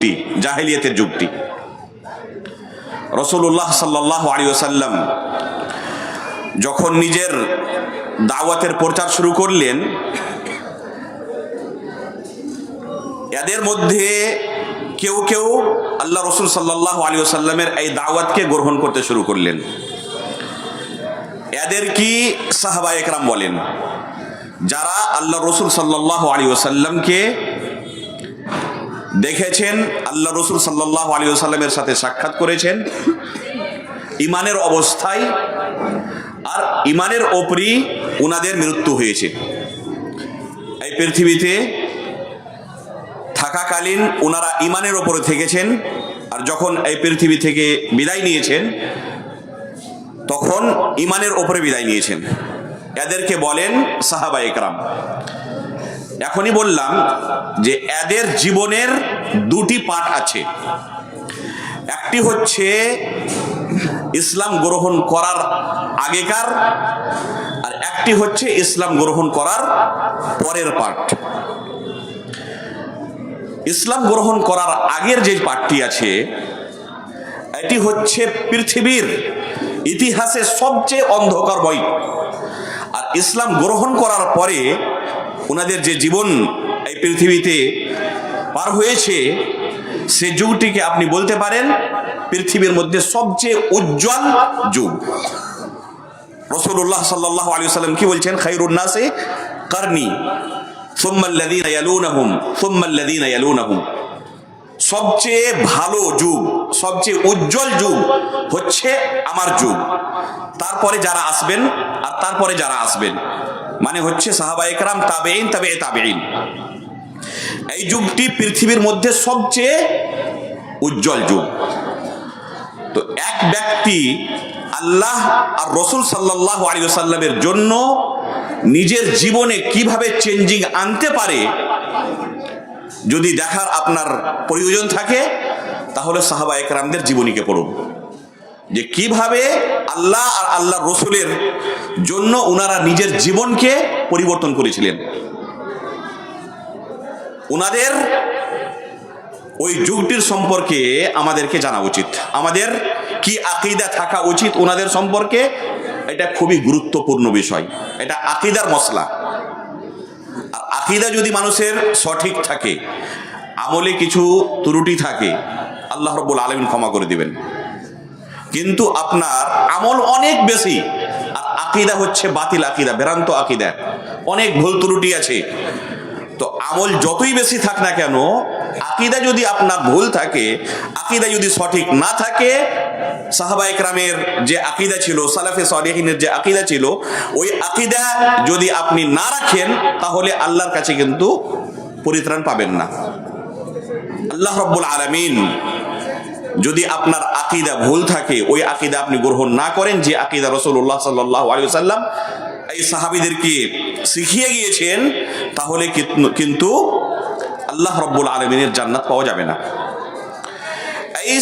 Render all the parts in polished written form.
জাহেলিয়াতের যুগটি। রাসূলুল্লাহ সাল্লাল্লাহু আলাইহি ওয়াসাল্লাম যখন নিজের দাওয়াতের প্রচার শুরু করলেন, এদের মধ্যে কেউ কেউ আল্লাহ রসুল সাল্লাল্লাহু আলাইহি ওয়াসাল্লামের এই দাওয়াতকে গ্রহণ করতে শুরু করলেন। এদের কি সাহাবায়ে কেরাম বলেন, যারা আল্লাহ রসুল সাল্লাল্লাহু আলাইহি ওয়াসাল্লামকে দেখেছেন, আল্লাহ রসুল সাল্লাল্লাহু আলাইহি ওয়াসাল্লামের সাথে সাক্ষাৎ করেছেন ইমানের অবস্থায়, আর ইমানের ওপরই উনাদের মৃত্যু হয়েছে। এই পৃথিবীতে থাকাকালীন ওনারা ইমানের ওপরে থেকেছেন, আর যখন এই পৃথিবী থেকে বিদায় নিয়েছেন তখন ইমানের ওপরে বিদায় নিয়েছেন। এদেরকে বলেন সাহাবায়ে কেরাম। এখনই বললাম যে এদের জীবনের দুটি পাঠ আছে। একটি হচ্ছে ইসলাম গ্রহণ করার আগেকার, আর একটি হচ্ছে ইসলাম গ্রহণ করার পরের পাঠ। ইসলাম গ্রহণ করার আগের যে পাঠটি আছে, এটি হচ্ছে পৃথিবীর ইতিহাসে সবচেয়ে অন্ধকার বই। আর ইসলাম গ্রহণ করার পরে ওনাদের যে জীবন এই পৃথিবীতে পার হয়েছে, সে যুগটিকে আপনি বলতে পারেন পৃথিবীর মধ্যে সবচেয়ে উজ্জ্বল যুগ। রাসূলুল্লাহ সাল্লাল্লাহু আলাইহি ওয়াসাল্লাম কি বলছেন, খায়রুন নাসি কারনি সুম্মা আল্লাযীনা ইয়ালুনাহুম সুম্মা আল্লাযীনা ইয়ালুনাহুম। সবচেয়ে ভালো যুগ, সবচেয়ে উজ্জ্বল যুগ হচ্ছে আমার যুগ, তারপরে যারা আসবেন আর তারপরে যারা আসবেন, মানে হচ্ছে সাহাবায়ে কেরাম, তাবেঈন, তাবেঈ তাবেঈন। এই যুগটি পৃথিবীর মধ্যে সবচেয়ে উজ্জ্বল যুগ। তো এক ব্যক্তি আল্লাহ আর রসুল সাল্লাল্লাহু আলাইহি ওয়াসাল্লামের জন্য নিজের জীবনে কিভাবে চেঞ্জিং আনতে পারে, যদি দেখার আপনার প্রয়োজন থাকে তাহলে সাহাবায়ে কেরামদের জীবনীকে পড়ুন, যে কিভাবে আল্লাহ আর আল্লাহ রসুলের জন্য ওনারা নিজের জীবনকে পরিবর্তন করেছিলেন। ওনাদের ওই যুগটির সম্পর্কে আমাদেরকে জানা উচিত, আমাদের কি আকীদা থাকা উচিত ওনাদের সম্পর্কে। এটা খুবই গুরুত্বপূর্ণ বিষয়, এটা আকীদার মসলা। আর আকীদা যদি মানুষের সঠিক থাকে, আমলে কিছু ত্রুটি থাকে, আল্লাহ রাব্বুল আলামিন ক্ষমা করে দিবেন। কিন্তু আপনার আমল অনেক বেশি আর আকীদা হচ্ছে বাতিল আকীদা, ভ্রান্ত আকীদা, অনেক ভুল ত্রুটি আছে। তো আমল যতই বেশি থাক না কেন, আকীদা যদি আপনার ভুল থাকে, আকীদা যদি সঠিক না থাকে, সাহাবায়ে কেরামের যে আকীদা ছিল, সালাফে সালেহিনের যে আকীদা ছিল, ওই আকীদা যদি আপনি না রাখেন তাহলে আল্লাহর কাছে কিন্তু পরিত্রাণ পাবেন না। আল্লাহ রাব্বুল আলামিন যদি আপনার আকীদা ভুল থাকে, ওই আকীদা আপনি গ্রহণ না করেন, যে আকীদা রাসূলুল্লাহ সাল্লাল্লাহু আলাইহি ওয়াসাল্লাম এই সাহাবীদেরকে শিখিয়ে গিয়েছেন, তাহলে কিন্তু আল্লাহ রাব্বুল আলামিনের জান্নাত পাওয়া যাবে না। এই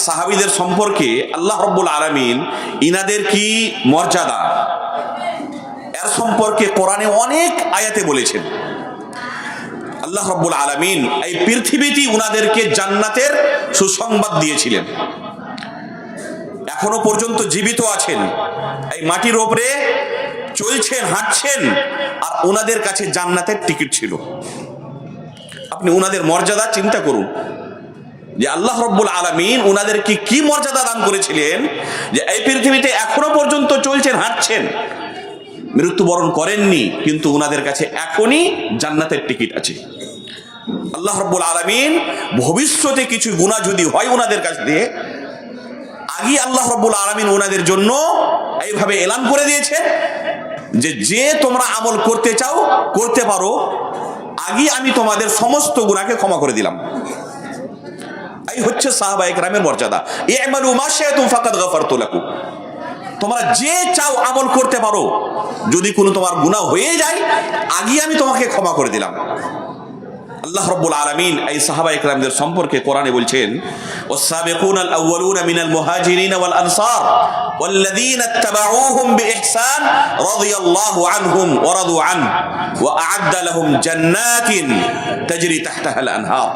সাহাবীদের সম্পর্কে আল্লাহ রাব্বুল আলামিন ইনাদের কি মর্যাদা, এর সম্পর্কে কোরআনে অনেক আয়াতে বলেছেন। আল্লাহ রাব্বুল আলামিন এই পৃথিবীতেই উনাদেরকে জান্নাতের সুসংবাদ দিয়েছিলেন। এখনো পর্যন্ত জীবিত আছেন, এই মাটির উপরে চলছেন, হাঁটছেন, আর ওনাদের কাছে জান্নাতের টিকিট ছিল। আপনি ওনাদের মর্যাদা চিন্তা করুন, যে আল্লাহ রাব্বুল আলামিন ওনাদেরকে কি মর্যাদা দান করেছিলেন, যে এই পৃথিবীতে এখনো পর্যন্ত চলছেন, হাঁটছেন, মৃত্যুবরণ করেননি, কিন্তু ওনাদের কাছে এখনই জান্নাতের টিকিট আছে। আল্লাহ রাব্বুল আলামিন ভবিষ্যতে কিছু গুনাহ যদি হয় ওনাদের কাছ দিয়ে, আগে আল্লাহ রাব্বুল আলামিন ওনাদের জন্য এইভাবে এলান করে দিয়েছে যে যে তোমরা আমল করতে চাও করতে পারো, আগে আমি তোমাদের সমস্ত গুনাহকে ক্ষমা করে দিলাম। এই হচ্ছে সাহাবায়ে কেরামের মর্যাদা। ই'মালু মা শি'তুম ফাকাদ গাফারতু লাকুম। তোমরা যে চাও আমল করতে পারো, যদি কোনো তোমার গুনাহ হয়ে যায়, আগে আমি তোমাকে ক্ষমা করে দিলাম। আল্লাহ রাব্বুল আলামিন এই সাহাবায়ে কেরামদের সম্পর্কে কোরআনে বলছেন, ওয়াস-সাবিকুনাল আউয়ালুনা মিনাল মুহাজিরিন ওয়াল আনসার ওয়াল্লাযীনা ইত্তাবাউহুম বিইহসান রাদিয়াল্লাহু আনহুম ওয়া রাদু আনহু ওয়া আ'আদ্দা লাহুম জান্নাতিন তাজরি তাহতাহাল আনহার।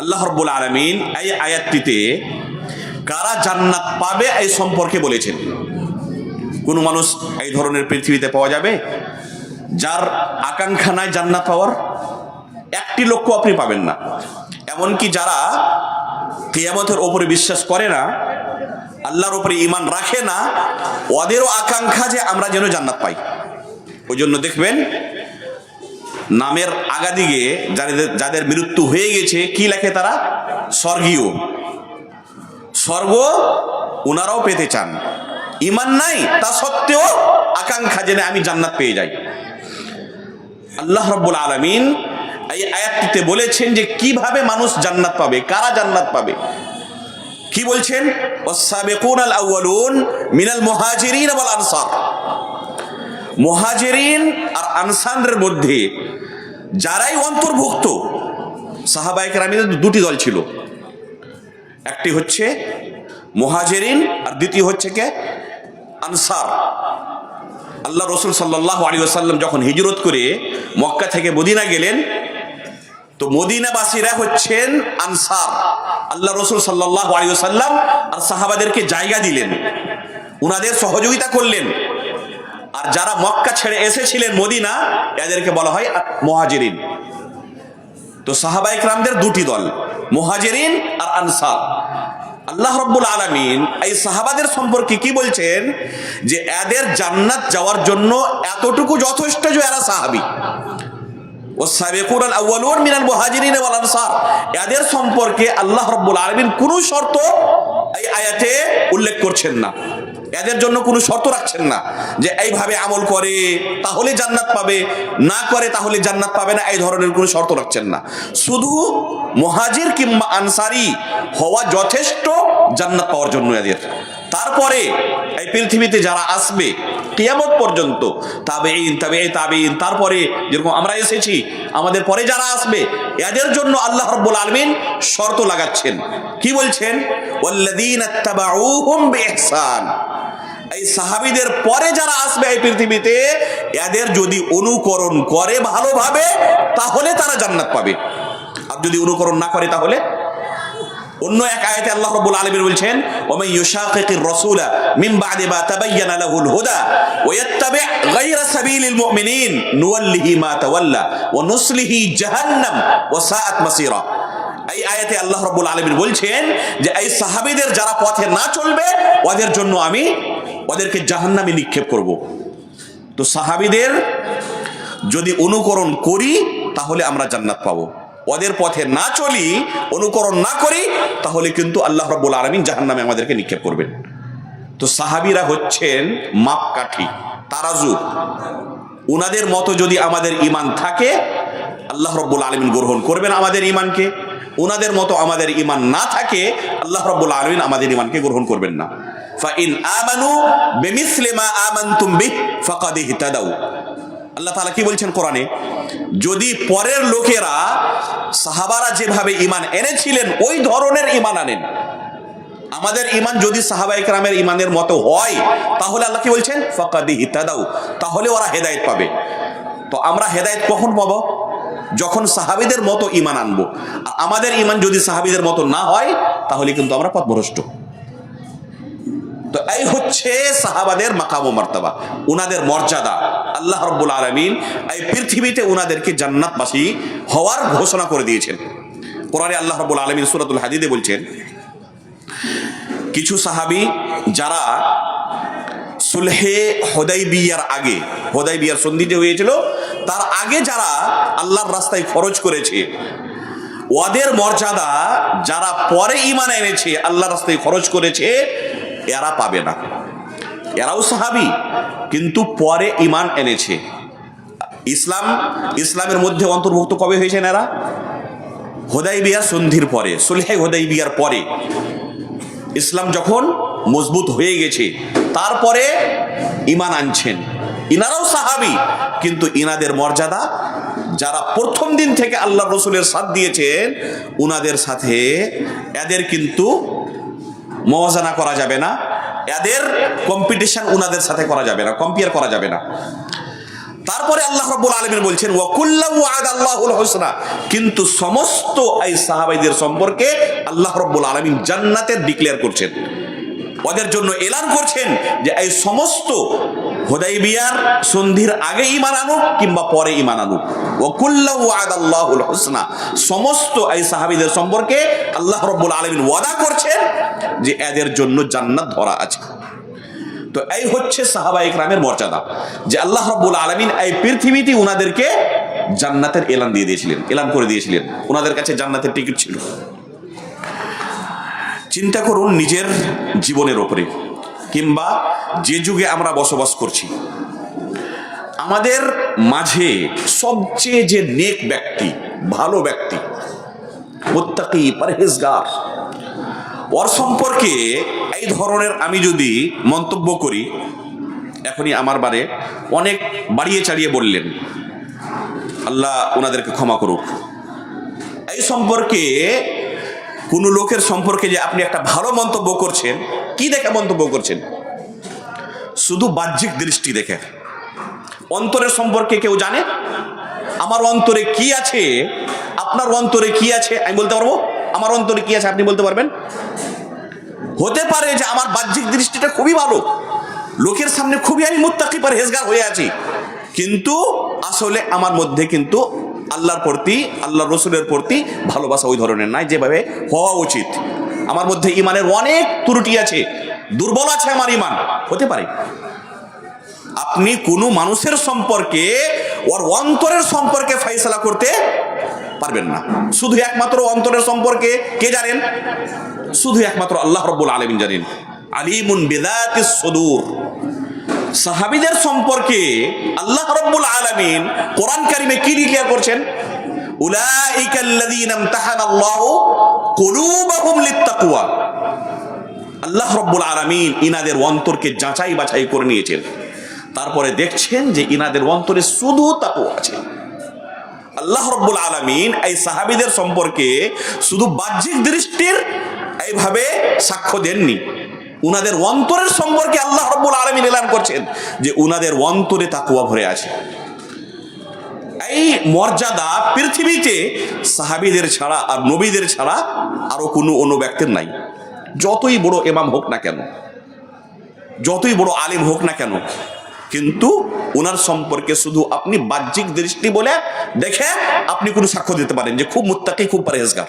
আল্লাহ রাব্বুল আলামিন এই আয়াতটিতে কারা জান্নাত পাবে এই সম্পর্কে বলেছেন। কোন মানুষ এই ধরনের পৃথিবীতে পাওয়া যাবে যার আকাঙ্ক্ষা নাই জান্নাত পাওয়ার? একটি লোকও আপনি পাবেন না। এমনকি যারা কিয়ামতের ওপরে বিশ্বাস করে না, আল্লাহর উপরে ঈমান রাখে না, ওদেরও আকাঙ্ক্ষা যে আমরা যেন জান্নাত পাই। ওই জন্য দেখবেন নামের আগাদিকে যাদের মৃত্যু হয়ে গেছে কি লেখে তারা? স্বর্গীয়। স্বর্গ ওনারাও পেতে চান, ঈমান নাই তা সত্ত্বেও আকাঙ্ক্ষা জেনে আমি জান্নাত পেয়ে যাই। আল্লাহ রাব্বুল আলামিন এই আয়াতটিতে বলেছেন যে কিভাবে মানুষ জান্নাত পাবে, কারা জান্নাত পাবে। কি বলছেন? ওয়াস-সাবিকুনাল আউয়ালুন মিনাল মুহাজিরিন ওয়াল আনসার। মুহাজিরিন আর আনসারের মধ্যে যারাই অন্তর্ভুক্ত, সাহাবায়ে কেরামের দুটি দল ছিল, একটি হচ্ছে মুহাজিরিন আর দ্বিতীয় হচ্ছে কে? আনসার। আল্লাহ রসুল সাল্লাল্লাহু আলাইহি ওয়াসাল্লাম যখন হিজরত করে মক্কা থেকে মদিনা গেলেন, তো মদিনাবাসীরা হচ্ছেন আনসার। আল্লাহ রসুল সাল্লাল্লাহু আলাইহি ওয়াসাল্লাম আর সাহাবাদেরকে জায়গা দিলেন, উনাদের সহযোগিতা করলেন। আর যারা মক্কা ছেড়ে এসেছিলেন মদিনা, এদেরকে বলা হয় মুহাজিরিন। তো সাহাবায়ে কেরামদের দুটি দল, মুহাজিরিন আর আনসার। আল্লাহ রাব্বুল আলামিন এই সাহাবাদের সম্পর্কে কি বলছেন? যে এদের জান্নাত যাওয়ার জন্য এতটুকু যথেষ্ট যে এরা সাহাবী। ওয়াস-সাবিকুনাল আউয়ালুন মিনাল মুহাজিরিন ওয়াল আনসার, এদের সম্পর্কে আল্লাহ রাব্বুল আলামিন কোনো শর্ত এই আয়াতে উল্লেখ করছেন না। এদের জন্য কোনো শর্ত রাখছেন না যে এইভাবে আমল করে তাহলে জান্নাত পাবে, না করে তাহলে জান্নাত পাবে না, এই ধরনের কোনো শর্ত রাখছেন না। শুধু মুহাজির কিংবা আনসারি হওয়া যথেষ্ট জান্নাত পাওয়ার জন্য এদের। তারপরে এই পৃথিবীতে যারা আসবে কিয়ামত পর্যন্ত, তাবেঈন, তারপরে যেরকম আমরা এসেছি, আমাদের পরে যারা আসবে, এদের জন্য আল্লাহ রাব্বুল আলামিন শর্ত লাগাচ্ছেন। কি বলছেন? ওয়াল্লাযীনা ইত্তাবাউহুম বিইহসান। এই সাহাবীদের পরে যারা আসবে এই পৃথিবীতে, এদের যদি অনুকরণ করে ভালোভাবে তাহলে তারা জান্নাত পাবে। আর যদি অনুকরণ না করে তাহলে? অন্য এক আয়াতে আল্লাহ রাব্বুল আলামিন বলছেন, ওয়া ইউশাকিকির রাসূলা মিন বা'দি মা তাবায়্যানা লাহুল হুদা ওয়া ইয়াত্তাবি' গায়রা সাবিলিল মুমিনিন নুওয়াল্লিহি মা তাওয়াল্লা ওয়া নুসলিহি জাহান্নাম ওয়া সাআত মাসীরা। এই আয়াতে আল্লাহ রাব্বুল আলামিন বলছেন যে এই সাহাবীদের যারা পথে না চলবে, ওদের জন্য আমি ওদেরকে জাহান্নামে নিক্ষেপ করব। তো সাহাবীদের যদি অনুকরণ করি তাহলে আমরা জান্নাত পাবো, ওদের পথে না চলি, অনুকরণ না করি, তাহলে কিন্তু আল্লাহ রাব্বুল আলামিন জাহান্নামে আমাদেরকে নিক্ষেপ করবেন। তো সাহাবীরা হচ্ছেন মাপকাঠি, তারাজু। উনাদের মতো যদি আমাদের ঈমান থাকে, আল্লাহ রাব্বুল আলামিন গ্রহণ করবেন আমাদের ঈমানকে। উনাদের মতো আমাদের ঈমান না থাকে, আল্লাহ রাব্বুল আলামিন আমাদের ঈমানকে গ্রহণ করবেন না। ফাইন আমানু বিমিসলি মা আমানতুম বিহি ফাকাদ ইহতাদাউ। আল্লাহ তাআলা কি বলছেন কোরআনে? যদি পরের লোকেরা সাহাবারা যেভাবে ঈমান এনেছিলেন ওই ধরনের ঈমান আনেন, আমাদের ঈমান যদি সাহাবায়ে কেরামের ঈমানের মতো হয়, তাহলে আল্লাহ কি বলছেন? ফাকাদ ইহতাদাউ, তাহলে ওরা হেদায়েত পাবে। তো আমরা হেদায়েত কখন পাবো? যখন সাহাবীদের মতো ঈমান আনবো। আর আমাদের ঈমান যদি সাহাবীদের মতো না হয়, তাহলে কিন্তু আমরা পথভ্রষ্ট। তো এই হচ্ছে সাহাবাদের মাকাম ও মার্তাবা, উনাদের মর্যাদা। আল্লাহ রাব্বুল আলামিন এই পৃথিবীতে উনাদেরকে জান্নাতবাসী হওয়ার ঘোষণা করে দিয়েছেন। কোরআনে আল্লাহ রাব্বুল আলামিন সূরাতুল হাদীদে বলছেন, কিছু সাহাবী যারা সুলহে হুদাইবিয়ার আগে, হুদাইবিয়ার সন্ধি যে হয়েছিল তার আগে যারা আল্লাহর রাস্তায় খরচ করেছে, ওদের মর্যাদা যারা পরে ঈমান এনেছে, আল্লাহর রাস্তায় খরচ করেছে, এরা পাবে না। এরাও সাহাবী কিন্তু পরে ঈমান এনেছে। ইসলামের মধ্যে অন্তর্ভুক্ত কবে হয়েছেন এরা? হুদাইবিয়া সন্ধির পরে, সুলহে হুদাইবিয়ার পরে। ইসলাম যখন মজবুত হয়ে গেছে তারপরে ঈমান আনছেন। ইনারাও সাহাবী কিন্তু ইনাদের মর্যাদা যারা প্রথম দিন থেকে আল্লাহ রসুলের সাথ দিয়েছেন, উনাদের সাথে এদের কিন্তু মুওয়াজানা করা যাবে না, এদের কম্পিটিশন উনাদের সাথে করা যাবে না, কম্পেয়ার করা যাবে না। তারপরে আল্লাহ রাব্বুল আলামিন বলছেন ওয়াকুল্লাহু ওয়া'আদাল্লাহুল হুসনা, কিন্তু সমস্ত এই সাহাবাইদের সম্পর্কে আল্লাহ রাব্বুল আলামিন জান্নাতের ডিক্লেয়ার করছেন, ওদের জন্য এলান করছেন যে এই সমস্ত হুদাইবিয়ার সন্ধির আগে ঈমান আনুক কিংবা পরে ঈমান আনুক, ওয়াকুল্লাহু ওয়া'আদাল্লাহুল হুসনা, সমস্ত এই সাহাবীদের সম্পর্কে আল্লাহ রাব্বুল আলামিন ওয়াদা করছেন যে এদের জন্য জান্নাত ধরা আছে। তো এই হচ্ছে সাহাবায়ে কেরামের মর্যাদা, যে আল্লাহ রাব্বুল আলামিন এই পৃথিবীতে উনাদেরকে জান্নাতের এলান দিয়ে দিয়েছিলেন, এলান করে দিয়েছিলেন, উনাদের কাছে জান্নাতের টিকিট ছিল। চিন্তা করুন নিজের জীবনের ওপরে, কিংবা যে যুগে আমরা বসবাস করছি, আমাদের মাঝে সবচেয়ে যে নেক ব্যক্তি, ভালো ব্যক্তি, মুত্তাকি, পরহেজগার, ওর সম্পর্কে এই ধরনের আমি যদি মন্তব্য করি, এখনই আমার বারে অনেক বাড়িয়ে চাড়িয়ে বললেন, আল্লাহ ওনাদেরকে ক্ষমা করুক। এই সম্পর্কে কোনো লোকের সম্পর্কে যে আপনি একটা ভালো মন্তব্য করছেন, কি দেখে মন্তব্য করছেন? শুধু বাহ্যিক দৃষ্টি দেখে। অন্তরের সম্পর্কে কেউ জানে? আমার অন্তরে কি আছে, আপনার অন্তরে কি আছে আমি বলতে পারবো? আমার অন্তরে কি আছে আপনি বলতে পারবেন? হতে পারে যে আমার বাহ্যিক দৃষ্টিটা খুবই ভালো, লোকের সামনে খুবই আমি মুত্তাকি পরহেজগার হয়ে আছি, কিন্তু আসলে আমার মধ্যে কিন্তু আল্লাহর প্রতি, আল্লাহ রসুলের প্রতি ভালোবাসা ওই ধরনের নাই যেভাবে হওয়া উচিত। আমার মধ্যে ইমানের অনেক ত্রুটি আছে, দুর্বল আছে আমার ইমান। হতে পারে। আপনি কোনো মানুষের সম্পর্কে ওর অন্তরের সম্পর্কে ফয়সালা করতে পারবেন না। শুধু একমাত্র অন্তরের সম্পর্কে কে জানেন? শুধু একমাত্র আল্লাহ রাব্বুল আলামিন জানেন। আলিমুন বিযাতিস সুদূর। সাহাবীদের সম্পর্কে আল্লাহ রাব্বুল আলামিন কোরআন কারীমে কি ডিক্লেয়ার করছেন? উলাইকাল্লাযীনা ইমতাহানাল্লাহু কুলুবাহুম লিত্তাকওয়া। আল্লাহ রাব্বুল আলামিন ইনাদের অন্তরকে যাচাই বাছাই করে নিয়েছেন, তারপরে দেখছেন যে ইনাদের অন্তরে শুধু তাকওয়া আছে। আল্লাহ রাব্বুল আলামিন এই সাহাবীদের সম্পর্কে শুধু বাহ্যিক দৃষ্টির এইভাবে সাক্ষ্য দেননি, উনাদের অন্তরের সম্পর্কে আল্লাহ রাব্বুল আলামিন এলান করছেন যে উনাদের অন্তরে তাকওয়া ভরে আছে। এই মর্যাদা পৃথিবীতে সাহাবীদের ছাড়া আর নবীদের ছাড়া আরো কোনো অন্য ব্যক্তির নাই। যতই বড় ইমাম হোক না কেন, যতই বড় আলিম হোক না কেন, কিন্তু ওনার সম্পর্কে শুধু আপনি বাহ্যিক দৃষ্টি বলে দেখে আপনি কোনো সাক্ষ্য দিতে পারেন যে খুব মুত্তাকি, খুব পরহেজগার।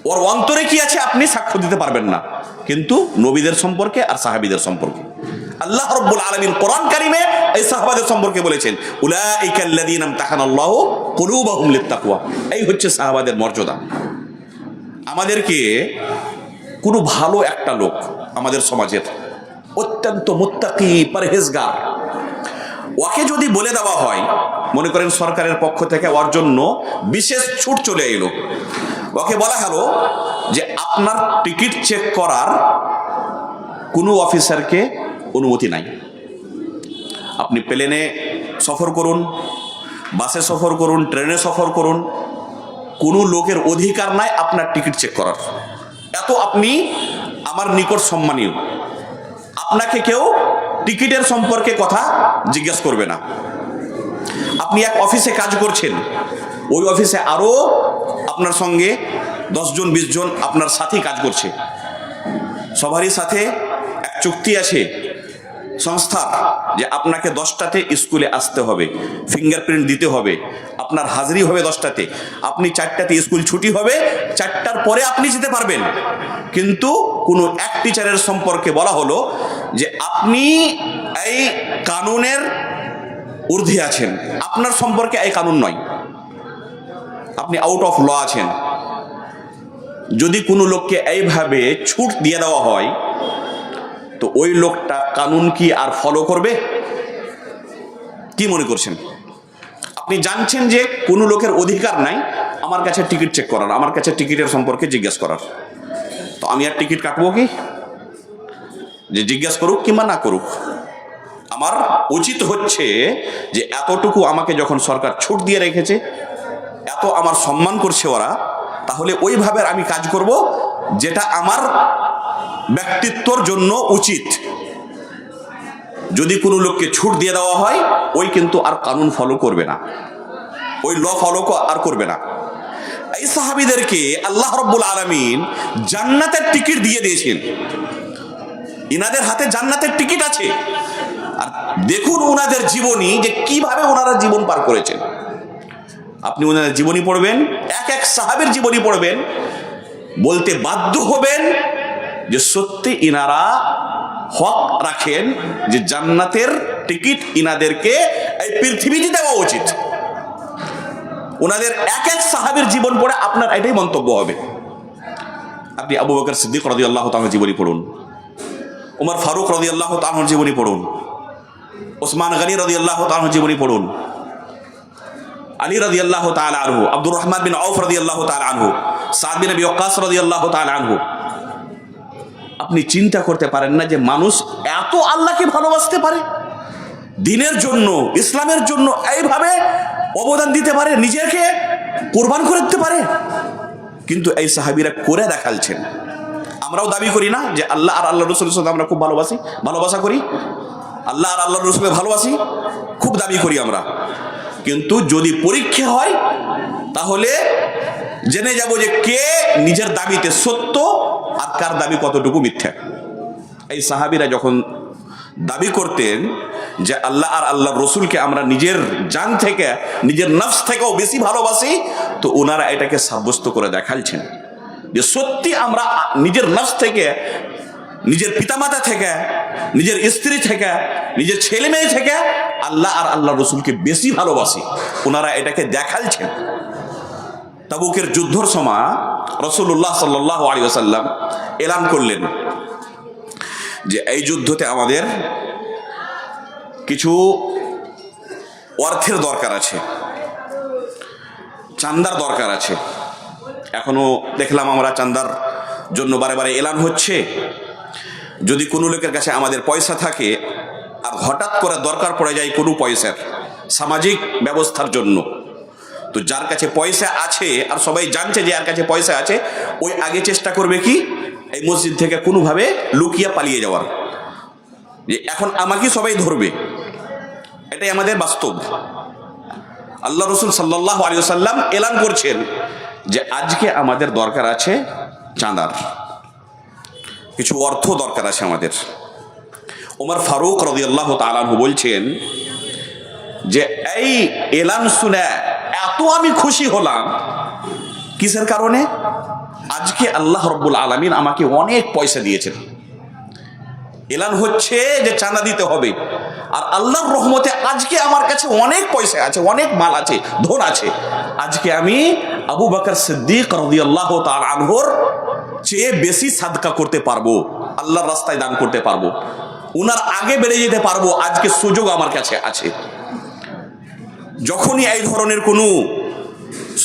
ওর অন্তরে কি আছে আপনি সাক্ষ্য দিতে পারবেন না, কিন্তু নবীদের সম্পর্কে আর সাহাবীদের সম্পর্কে আল্লাহ রাব্বুল আলামিন কোরআন কারীমে এই সাহাবাদের সম্পর্কে বলেছেন উলাইকাল্লাযীনা ইমতাহানাল্লাহু কুলুবাহুম লিত্তাকওয়া। এই হচ্ছে সাহাবাদের মর্যাদা। আমাদেরকে কোনো ভালো একটা লোক আমাদের সমাজের অত্যন্ত মুত্তাকি পরহেজগার, ওকে যদি বলে দেওয়া হয়, মনে করেন সরকারের পক্ষ থেকে ওর জন্য বিশেষ ছুট চলে এলো, ওকে বলা হলো যে আপনার টিকিট চেক করার কোনো অফিসারকে অনুমতি নাই, আপনি প্লেনে সফর করুন, বাসে সফর করুন, ট্রেনে সফর করুন, কোনো লোকের অধিকার নাই আপনার টিকিট চেক করার। এত আপনি আমার নিকট সম্মানীয়, আপনাকে কেউ টিকিটের সম্পর্কে কথা জিজ্ঞেস করবে না। আপনি এক অফিসে কাজ করছেন, ওই অফিসে আরো আপনার সঙ্গে 10 জন 20 জন আপনার সাথী কাজ করছে, সবারই সাথে এক চুক্তি আছে সংস্থা যে আপনাকে 10টাতে স্কুলে আসতে হবে, ফিঙ্গারপ্রিন্ট দিতে হবে, আপনার হাজিরি হবে 10টাতে, আপনি 4টাতে স্কুল ছুটি হবে, 4টার পরে আপনি যেতে পারবেন। কিন্তু কোনো এক টিচারের সম্পর্কে বলা হলো যে আপনি এই কানুনের ঊর্ধ্বে আছেন, আপনার সম্পর্কে এই কানুন নয়, আপনি আউট অফ ল আছেন। যদি কোনো লোককে এইভাবে ছুট দিয়ে দেওয়া হয়, তো ওই লোকটা কানুন কি আর ফলো করবে? কি মনে করছেন? আপনি জানছেন যে কোনো লোকের অধিকার নাই আমার কাছে টিকিট চেক করার, আমার কাছে টিকিটের সম্পর্কে জিজ্ঞেস করার, তো আমি আর টিকিট কাটবো কি? যে জিজ্ঞেস করুক কিংবা না করুক, আমার উচিত হচ্ছে যে এতটুকু আমাকে যখন সরকার ছুট দিয়ে রেখেছে, এত আমার সম্মান করছে ওরা, তাহলে ওইভাবে আমি কাজ করব যেটা আমার ব্যক্তিত্বর জন্য উচিত। যদি কোনো লোককে ছুট দিয়ে দেওয়া হয়, ওই কিন্তু আর কানুন ফলো করবে না, ওই ল ফলো আর করবে না। এই সাহাবীদেরকে আল্লাহ রাব্বুল আলামিন জান্নাতের টিকিট দিয়ে দিয়েছেন, ইনাদের হাতে জান্নাতের টিকিট আছে। আর দেখুন ওনাদের জীবনী, যে কিভাবে ওনারা জীবন পার করেছেন। আপনি ওনাদের জীবনী পড়বেন, এক এক সাহাবীর জীবনী পড়বেন, বলতে বাধ্য হবেন যে সত্যি ইনারা হক রাখেন, যে জান্নাতের টিকিট ইনাদেরকে এই পৃথিবীতে দেওয়া উচিত। ওনাদের এক এক সাহাবীর জীবন পড়ে আপনার এটাই মন্তব্য হবে। আপনি আবু বকর সিদ্দিক রাদিয়াল্লাহু তাআলার জীবনী পড়ুন, ওমর ফারুক রাদিয়াল্লাহু তাআলার জীবনী পড়ুন, ওসমান গনি রাদিয়াল্লাহু তাআলার জীবনী পড়ুন, আলী রাদিয়াল্লাহু তাআলা আনহু, আব্দুর রহমান বিন আউফ রাদিয়াল্লাহু তাআলা আনহু, সাদ বিন আবি ওয়াক্কাস রাদিয়াল্লাহু তাআলা আনহু। আপনি চিন্তা করতে পারেন না যে মানুষ এত আল্লাহকে ভালোবাসতে পারে, দ্বীনের জন্য, ইসলামের জন্য এইভাবে অবদান দিতে পারে, নিজেকে কোরবান করে দিতে পারে। কিন্তু এই সাহাবীরা করে দেখালছেন। আমরাও দাবি করি না যে আল্লাহ আর আল্লাহ রসুলের সাথে আমরা খুব ভালোবাসা করি, আল্লাহ আর আল্লাহ রসুলের ভালোবাসি, খুব দাবি করি আমরা। কিন্তু যদি পরীক্ষা হয় তাহলে জেনে যাব যে কে নিজের দাবিতে সত্য আর কার দাবি কতটুকু মিথ্যা। এই সাহাবীরা যখন দাবি করতেন যে আল্লাহ আর আল্লাহর রসুলকে আমরা নিজের জান থেকে, নিজের নফস থেকেও বেশি ভালোবাসি, তো ওনারা এটাকে সাব্যস্ত করে দেখালছেন যে সত্যি আমরা নিজের নফস থেকে, নিজের পিতামাতা থেকে, নিজের স্ত্রী থেকে, নিজের ছেলে মেয়ে থেকে আল্লাহ আর আল্লাহর রসুলকে বেশি ভালোবাসি। ওনারা এটাকে দেখালছেন। তাবুকের যুদ্ধর সময় রাসূলুল্লাহ সাল্লাল্লাহু আলাইহি ওয়াসাল্লাম এলান করলেন যে এই যুদ্ধতে আমাদের কিছু অর্থের দরকার আছে, চাঁদার দরকার আছে। এখনো দেখলাম আমরা চাঁদার জন্য বারে বারে এলান হচ্ছে। যদি কোনো লোকের কাছে আমাদের পয়সা থাকে আর হঠাৎ করে দরকার পড়ে যায় কোনো পয়সার সামাজিক ব্যবস্থার জন্য, তো যার কাছে পয়সা আছে আর সবাই জানছে যে যার কাছে পয়সা আছে, ওই আগে চেষ্টা করবে কি এই মসজিদ থেকে কোনোভাবে লুকিয়ে পালিয়ে যাওয়ার, যে এখন আমাকে সবাই ধরবে। এটাই আমাদের বাস্তব। আল্লাহ রসুল সাল্লাল্লাহু আলাইহি ওয়াসাল্লাম এলান করছেন যে আজকে আমাদের দরকার আছে চাঁদার, কিছু অর্থ দরকার আছে আমাদের। ওমর ফারুক রাদিয়াল্লাহু তাআলা আনহু বলছেন যে এই এলান শুনে এত আমি খুশি হলাম, কিসের কারণে? আজকে আল্লাহ রাব্বুল আলামিন আমাকে অনেক পয়সা দিয়েছেন। এলান হচ্ছে যে চাঁদা দিতে হবে, আর আল্লাহর রহমতে আজকে আমার কাছে অনেক পয়সা আছে, অনেক মাল আছে, ধন আছে। আজকে আমি আবু বকর সিদ্দিক রাদিয়াল্লাহু তাআলা আনহুর চেয়ে বেশি সাদকা করতে পারবো, আল্লাহর রাস্তায় দান করতে পারবো, উনার আগে বেড়ে যেতে পারবো। আজকে সুযোগ আমার কাছে আছে। যখনই এই ধরনের কোনো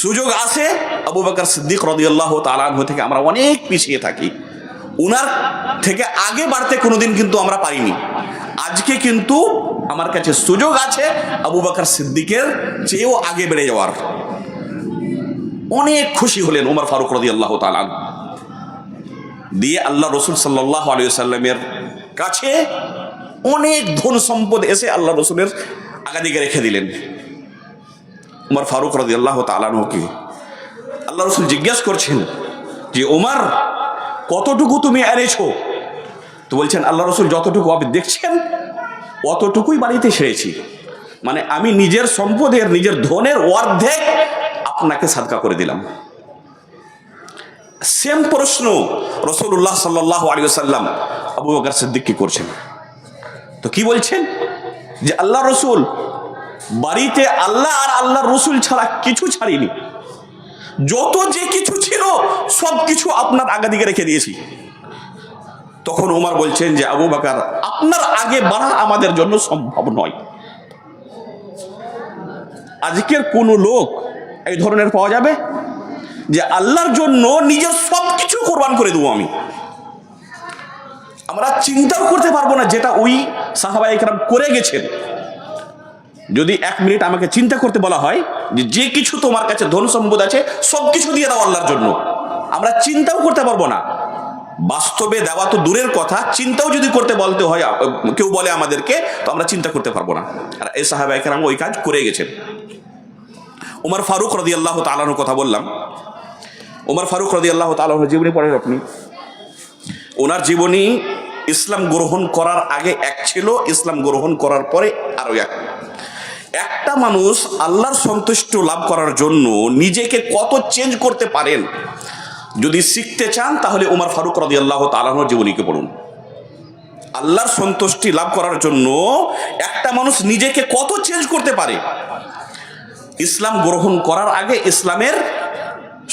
সুযোগ আসে, আবু বকর সিদ্দিক রাদিয়াল্লাহু তাআলা আনহু থেকে আমরা অনেক পিছিয়ে থাকি। উনার থেকে আগে বাড়তে কোনোদিন কিন্তু আমরা পারিনি। আজকে কিন্তু আমার কাছে সুযোগ আছে আবু বকর সিদ্দিকের চেয়েও আগে বেড়ে যাওয়ার। অনেক খুশি হলেন ওমর ফারুক রাদিয়াল্লাহু তাআলা আনহু। দিয়ে আল্লাহ রসুল সাল্লাল্লাহু আলাইহি ওয়াসাল্লামের কাছে অনেক ধন সম্পদ এসে আল্লাহ রসুলের আগাদিকে রেখে দিলেন। ওমর ফারুক রাদিয়াল্লাহু তাআলা আনহুকে আল্লাহ রসুল জিজ্ঞাসা করছেন যে ওমর কতটুকু তুমি এনেছো? তো বলছেন আল্লাহ রসুল যতটুকু আপনি দেখছেন অতটুকুই বাড়িতে সেরেছি, মানে আমি নিজের সম্পদের, নিজের ধনের অর্ধেক আপনাকে সাদকা করে দিলাম। সেম প্রশ্ন রাসূলুল্লাহ সাল্লাল্লাহু আলাইহি ওয়াসাল্লাম আবু বকর সিদ্দিককে করছেন। তো কি বলছেন যে আল্লাহ রসুল বাড়িতে আল্লাহ আর আল্লাহর রসুল ছাড়া কিছু ছাড়িনি, যত যে কিছু ছিল সব কিছু আপনার আগাদিকে রেখে দিয়েছি। তখন ওমর বলছেন যে আবু বকর আপনার আগে বাড়া আমাদের জন্য সম্ভব নয়। আজকের কোন লোক এই ধরনের পাওয়া যাবে যে আল্লাহর জন্য নিজের সব কিছু কোরবান করে দেবো আমি? আমরা চিন্তাও করতে পারবো না যেটা ওই সাহাবায়ে কেরাম করে গেছেন। যদি 1 মিনিট আমাকে চিন্তা করতে বলা হয় যে কিছু তোমার কাছে ধন সম্পদ আছে সব কিছু দিয়ে দাও আল্লাহর জন্য, আমরা চিন্তাও করতে পারবো না বাস্তবে দেওয়া তো দূরের কথা, চিন্তাও যদি করতে বলতে হয়, কেউ বলে আমাদেরকে, তো আমরা চিন্তা করতে পারবো না। আর এই সাহাবায়ে কেরাম ওই কাজ করে গেছেন। উমর ফারুক রাদিয়াল্লাহু তাআলা আনহুর কথা বললাম। উমর ফারুক রাদিয়াল্লাহু তাআলা আনহুর জীবনী পড়েন আপনি। ওনার জীবনী ইসলাম গ্রহণ করার আগে এক ছিল, ইসলাম গ্রহণ করার পরে আরো এক। একটা মানুষ আল্লাহর সন্তুষ্ট লাভ করার জন্য নিজেকে কত চেঞ্জ করতে পারেন, যদি শিখতে চান তাহলে উমর ফারুক রাদিয়াল্লাহু তাআলা আনহুর জীবনীকে পড়ুন। আল্লাহর সন্তুষ্টি লাভ করার জন্য একটা মানুষ নিজেকে কত চেঞ্জ করতে পারে। ইসলাম গ্রহণ করার আগে ইসলামের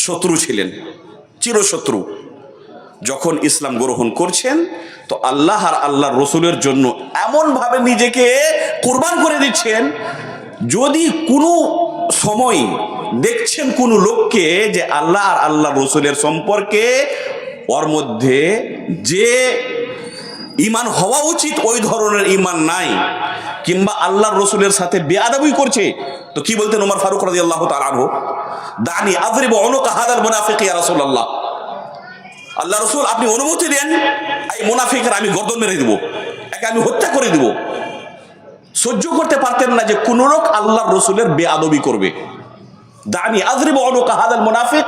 শত্রু ছিলেন, চিরশত্রু। যখন ইসলাম গ্রহণ করছেন তো আল্লাহ আর আল্লাহর রসুলের জন্য এমনভাবে নিজেকে কোরবান করে দিচ্ছেন, যদি কোনো সময় দেখছেন কোনো লোককে যে আল্লাহ আর আল্লাহ রসুলের সম্পর্কে ওর মধ্যে যে ঈমান হওয়া উচিত ওই ধরনের ঈমান নাই, কিংবা আল্লাহর রসুলের সাথে বেয়াদবি করছে, তো কি বলতেন উমর ফারুক রাদিয়াল্লাহু তাআলা আনহু? দানি আযরিবু উনুকা হাযাল মুনাফিক ইয়া রাসূলুল্লাহ। আল্লাহ রসুল আপনি অনুমতি দেন, এই মুনাফিকের আমি গর্দন মেরে দিব, একে আমি হত্যা করে দিব। সহ্য করতে পারতেন না যে কোন লোক আল্লাহর রসুলের বেয়াদবি করবে। দানি আযরিবু উনুকা হাযাল মুনাফিক,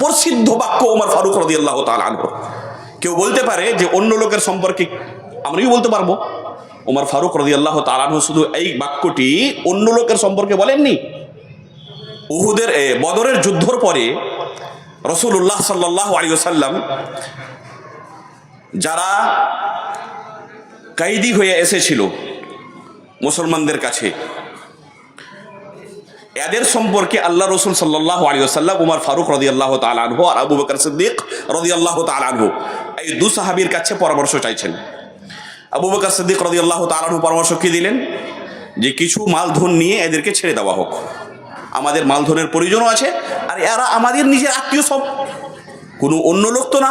প্রসিদ্ধ বাক্য উমর ফারুক রাদিয়াল্লাহু তাআলা আনহু। কেউ বলতে পারে যে অন্য লোকের সম্পর্কে, আমরাও বলতে পারবো। উমর ফারুক রাদিয়াল্লাহু তাআলা আনহু শুধু এই বাক্যটি অন্য লোকের সম্পর্কে বলেননি। উহুদের বদরের যুদ্ধর পরে রাসূলুল্লাহ সাল্লাল্লাহু আলাইহি ওয়াসাল্লাম যারা কয়েদি হয়ে এসেছিল মুসলমানদের কাছে, এদের সম্পর্কে আল্লাহ রসুল সাল্লাল্লাহু আলাইহি ওয়াসাল্লাম উমর ফারুক রাদিয়াল্লাহু তাআলা আনহু আর আবু বকর সিদ্দিক রাদিয়াল্লাহু তাআলা আনহু এই দু সাহাবীর কাছে পরামর্শ চাইছেন। আবু বকর সিদ্দিক রাদিয়াল্লাহু তাআলা আনহু পরামর্শ কি দিলেন? যে কিছু মালধন নিয়ে এদেরকে ছেড়ে দেওয়া হোক, আমাদের মালধনের প্রয়োজনও আছে, আর এরা আমাদের নিজের আত্মীয়, সব কোনো অন্য লোক তো না,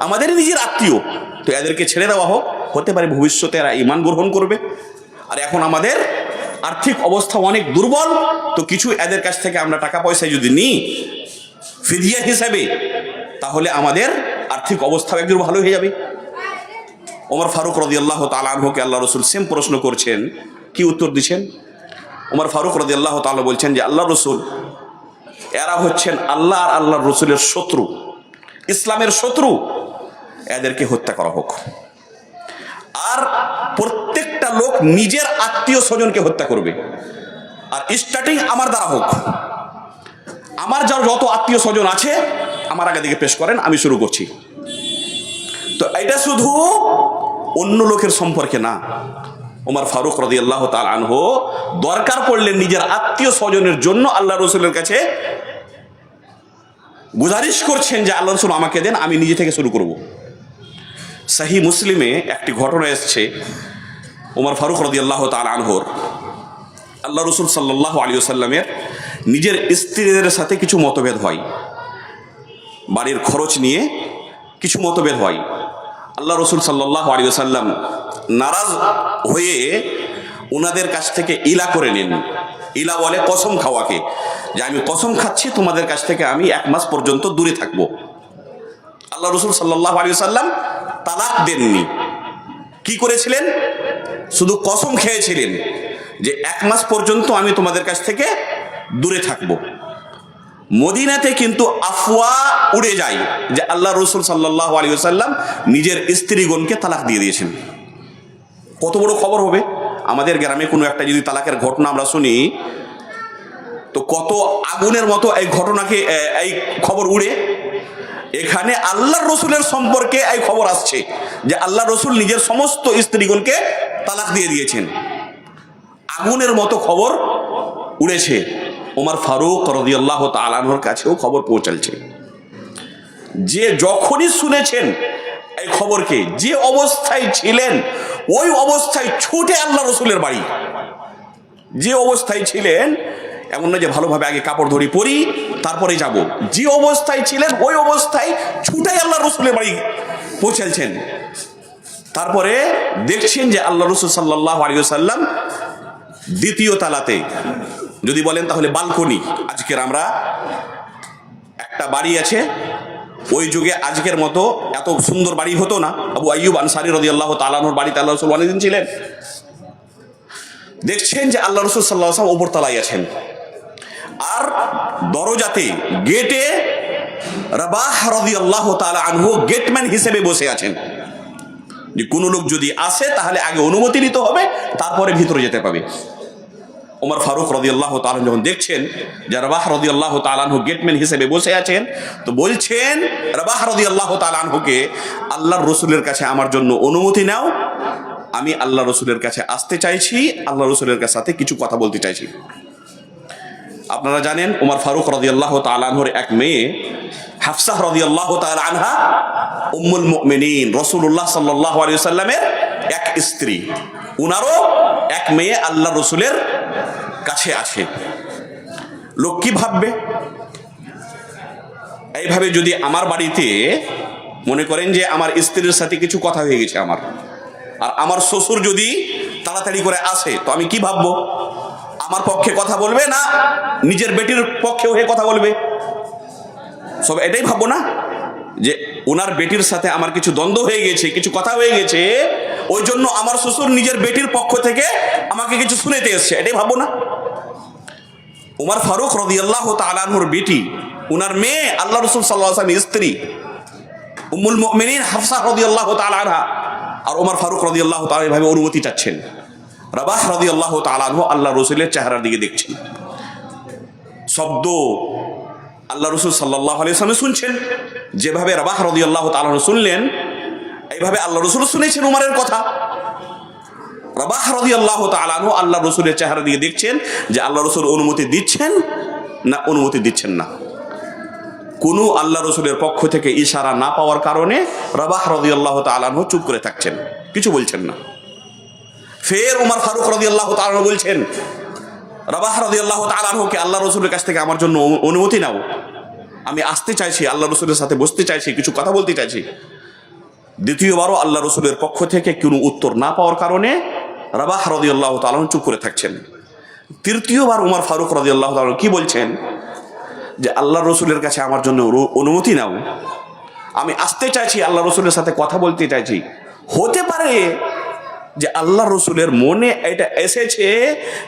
আমাদের নিজের আত্মীয়, তো এদেরকে ছেড়ে দেওয়া হোক, হতে পারে ভবিষ্যতে এরা ঈমান গ্রহণ করবে। আর এখন আমাদের আর্থিক অবস্থা অনেক দুর্বল, তো কিছু এদের কাছ থেকে আমরা টাকা পয়সা যদি নিই ফিদিয়া হিসাবে, তাহলে আমাদের আর্থিক অবস্থাও একটু ভালো হয়ে যাবে। ওমর ফারুক রাদিয়াল্লাহু তাআলা আনহুকে আল্লাহ রসুল সেম প্রশ্ন করছেন, কি উত্তর দিচ্ছেন? ওমর ফারুক রাদিয়াল্লাহু তাআলা বলছেন যে আল্লাহ রসুল, এরা হচ্ছেন আল্লাহ আর আল্লাহর রসুলের শত্রু, ইসলামের শত্রু, এদেরকে হত্যা করা হোক। আর প্রত্যেকটা লোক নিজের আত্মীয় স্বজনকে হত্যা করবে, আর স্টার্টিং আমার দ্বারা হোক। আমার যার যত আত্মীয় স্বজন আছে আমার আগে দিকে পেশ করেন, আমি শুরু করছি। তো এটা শুধু অন্য লোকের সম্পর্কে না, ওমর ফারুক রাদিয়াল্লাহু তাআলা আনহু দরকার পড়লে নিজের আত্মীয় স্বজনের জন্য আল্লাহ রসুলের কাছে গুজারিশ করছেন যে আল্লাহ রসুল আমাকে দেন, আমি নিজে থেকে শুরু করব। সহি মুসলিমে একটি ঘটনা এসছে, ওমর ফারুক রাদিয়াল্লাহু তাআলা আনহুর আল্লাহ রসুল সাল্লাল্লাহু আলাইহি ওয়াসাল্লামের নিজের স্ত্রীদের সাথে কিছু মতভেদ হয়, বাড়ির খরচ নিয়ে কিছু মতভেদ হয়। আল্লাহ রসুল সাল্লাল্লাহু আলাইহি ওয়াসাল্লাম নারাজ হয়ে ওনাদের কাছ থেকে ইলা করে নেন। ইলা বলে কসম খাওয়াকে, যে আমি কসম খাচ্ছি তোমাদের কাছ থেকে আমি 1 মাস পর্যন্ত দূরে থাকবো। আল্লাহ রসুল সাল্লাল্লাহু আলাইহি ওয়াসাল্লাম তালাক দেননি, কি করেছিলেন? শুধু কসম খেয়েছিলেন যে 1 মাস পর্যন্ত আমি তোমাদের কাছ থেকে দূরে থাকবো। মদিনাতে কিন্তু আফওয়া উড়ে যায় যে আল্লাহ রসুল সাল্লাল্লাহু আলাইহি ওয়াসাল্লাম নিজের স্ত্রীগণকে তালাক দিয়ে দিয়েছেন। কত বড় খবর হবে! আমাদের গ্রামে কোনো একটা যদি তালাকের ঘটনা আমরা শুনি, তো কত আগুনের মতো এই ঘটনাকে এই খবর উড়ে। এখানে আল্লাহর রসুলের সম্পর্কে এই খবর আসছে যে আল্লাহ রসুল নিজের সমস্ত স্ত্রীগণকে তালাক দিয়ে দিয়েছেন। আগুনের মতো খবর উড়েছে। ওমর ফারুক রাদিয়াল্লাহু তাআলা আনহুর কাছেও খবর পৌঁছালছে। যে যখনই শুনেছেন এই খবরকে, যে অবস্থায় ছিলেন ওই অবস্থায় ছুটে আল্লাহ রসুলের বাড়ি, যে অবস্থায় ছিলেন, এমন না যে ভালোভাবে আগে কাপড় ধরি পরি তারপরে যাব, যে অবস্থায় ছিলেন ওই অবস্থায় ছুটে আল্লাহ রসুলের বাড়ি পৌঁছালছেন। তারপরে দেখছেন যে আল্লাহ রসুল সাল্লাল্লাহু আলাইহি ওয়াসাল্লাম দ্বিতীয় তালাতে, যদি বলেন তাহলে বালকনি। আজকের আমরা একটা বাড়ি আছে, ওই যুগে আজকের মতো এত সুন্দর বাড়ি হতো না। আবু আইয়ুব আনসারী রাদিয়াল্লাহু তাআলা আনহুর বাড়িতে আল্লাহ রাসূল অনেকদিন ছিলেন। দেখছেন যে আল্লাহ রাসূল সাল্লাল্লাহু আলাইহি ওয়াসাল্লাম ওপর তলায় আছেন, আর দরজাতে গেটে রাবাহ রাদিয়াল্লাহু তাআলা আনহু গেটম্যান হিসেবে বসে আছেন, যে কোনো লোক যদি আসে তাহলে আগে অনুমতি নিতে হবে, তারপরে ভিতরে যেতে পাবে। ওমর ফারুক রাদিয়াল্লাহু তাআলা যখন দেখছেন যে রাবাহ রাদিয়াল্লাহু তাআলা আনহু গেটম্যান হিসেবে বসে আছেন, তো বলছেন রাবাহ রাদিয়াল্লাহু তাআলা আনহুকে, আল্লাহর রাসূলের কাছে আমার জন্য অনুমতি নাও, আমি আল্লাহ রাসূলের কাছে আসতে চাইছি, আল্লাহ রাসূলের সাথে কিছু কথা বলতে চাইছি। আপনারা জানেন ওমর ফারুক রাদিয়াল্লাহু তাআলা আনহুর এক মেয়ে হাফসা রাদিয়াল্লাহু তাআলা আনহা উম্মুল মুমিনিন রাসূলুল্লাহ সাল্লাল্লাহু আলাইহি ওয়াসাল্লামের এক স্ত্রী, উনারও এক মেয়ে আল্লাহ রাসূলের কাছে আছে। লোক কি ভাববে? এইভাবে যদি আমার বাড়িতে মনে করেন যে আমার স্ত্রীর সাথে কিছু কথা হয়ে গেছে আমার, আর আমার শ্বশুর যদি তাড়াতাড়ি করে আসে, তো আমি কি ভাববো? আমার পক্ষে কথা বলবে না নিজের বেটির পক্ষে হয়ে কথা বলবে? সব এটাই ভাববো না যে ওনার বেটির সাথে আমার কিছু দ্বন্দ্ব হয়ে গেছে, কিছু কথা হয়ে গেছে, ওই জন্য আমার শ্বশুর নিজের বেটির পক্ষ থেকে আমাকে কিছু শুনেতে এসছে, এটাই ভাববো না? ওমর ফারুক রাদিয়াল্লাহু তাআলা আনহুর বেটি, ওনার মেয়ে আল্লাহ রাসূল সাল্লাল্লাহু আলাইহি ওয়াসাল্লামের স্ত্রী উম্মুল মুমিনিন হাফসা রাদিয়াল্লাহু তাআলা আনহা, আর ওমর ফারুক রাদিয়াল্লাহু তাআলা এভাবে অনুমতি চাচ্ছেন। রাবাহ রাদিয়াল্লাহু তাআলা আনহু আল্লাহ রাসূলের চেহারার দিকে দেখছেন, শব্দ আল্লাহ রাসূল সাল্লাল্লাহু আলাইহি ওয়াসাল্লাম শুনছেন। যেভাবে রাবাহ রাদিয়াল্লাহু তাআলা শুনলেন, এইভাবে আল্লাহ রাসূল শুনেছেন উমরের কথা। রাবাহ রাদিয়াল্লাহু তাআলা আনহু আল্লাহ রাসূলের চেহারা দিকে দেখছেন যে আল্লাহ রাসূল অনুমতি দিচ্ছেন না অনুমতি দিচ্ছেন না। কোনো আল্লাহ রাসূলের পক্ষ থেকে ইশারা না পাওয়ার কারণে রাবাহ রাদিয়াল্লাহু তাআলা আনহু চুপ করে থাকছেন, কিছু বলছেন না। ফের ওমর ফারুক রাদিয়াল্লাহু তাআলা আনহু বলছেন রাবাহ রাদিয়াল্লাহু তাআলা আনহুকে, আল্লাহ রাসূলের কাছ থেকে আমার জন্য অনুমতি নাও, আমি আসতে চাইছি, আল্লাহ রাসূলের সাথে বসতে চাইছি, কিছু কথা বলতে চাইছি। দ্বিতীয়বারও আল্লাহ রাসূলের পক্ষ থেকে কোনো উত্তর না পাওয়ার কারণে রাবাহ রাদিয়াল্লাহু তাআলা চুপ করে থাকছেন। তৃতীয়বার ওমর ফারুক রাদিয়াল্লাহু তাআলা কি বলছেন যে আল্লাহ রাসূলের কাছে আমার জন্য অনুমতি নাও, আমি আসতে চাইছি, আল্লাহ রাসূলের সাথে কথা বলতে চাইছি। হতে পারে যে আল্লাহ রাসূলের মনে এটা এসেছে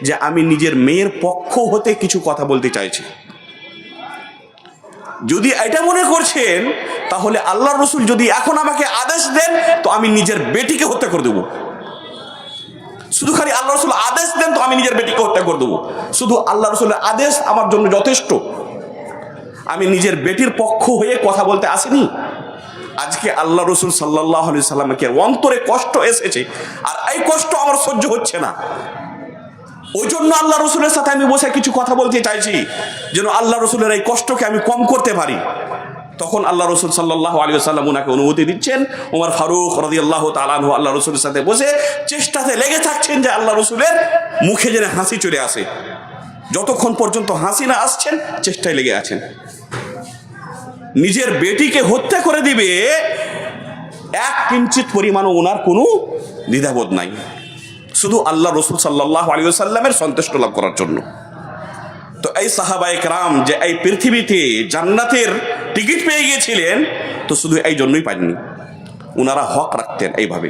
যে আমি নিজের মেয়ের পক্ষ হতে কিছু কথা বলতে চাইছি। যদি এটা মনে করছেন, তাহলে আল্লাহ রাসূল যদি এখন আমাকে আদেশ দেন, তো আমি নিজের বেটিকে হত্যা করে দেবো। শুধু খালি আল্লাহ রাসূল আদেশ দেন তো আমি নিজের বেটিকে হত্যা করে দেবো। শুধু আল্লাহ রাসূলের আদেশ আমার জন্য যথেষ্ট। আমি নিজের বেটির পক্ষ হয়ে কথা বলতে আসিনি। আজকে আল্লাহ রাসূল সাল্লাল্লাহু আলাইহি সাল্লামকে অন্তরে কষ্ট এসেছে, আর এই কষ্ট আমার সহ্য হচ্ছে না। ওই জন্য আল্লাহ রাসূলের সাথে আমি বসে কিছু কথা বলতে চাইছি, যেন আল্লাহ রাসূলের এই কষ্টকে আমি কম করতে পারি। তখন আল্লাহ রাসূল সাল্লাল্লাহু আলাইহি ওয়াসাল্লাম ওনাকে অনুমতি দিচ্ছেন। ওমর ফারুক রাদিয়াল্লাহু তাআলা আনহু আল্লাহ রাসূলের সাথে বসে চেষ্টাতে লেগে থাকছেন যে আল্লাহ রাসূলের মুখে যেন হাসি চলে আসে। যতক্ষণ পর্যন্ত হাসি না আসছেন, চেষ্টায় লেগে আছেন। নিজের বেটিকে হত্যা করে দিবে, এক কিঞ্চিত পরিমাণও ওনার কোনো দ্বিধাবোধ নাই, শুধু আল্লাহ রাসূল সাল্লাল্লাহু আলাইহি ওয়াসাল্লামের সন্তুষ্ট লাভ করার জন্য। তো এই সাহাবায়ে কেরাম যে এই পৃথিবীতে জান্নাতের টিকিট পেয়ে গিয়েছিলেন, তো শুধু এই জন্যই পাননি, ওনারা হক রাখতেন। এইভাবে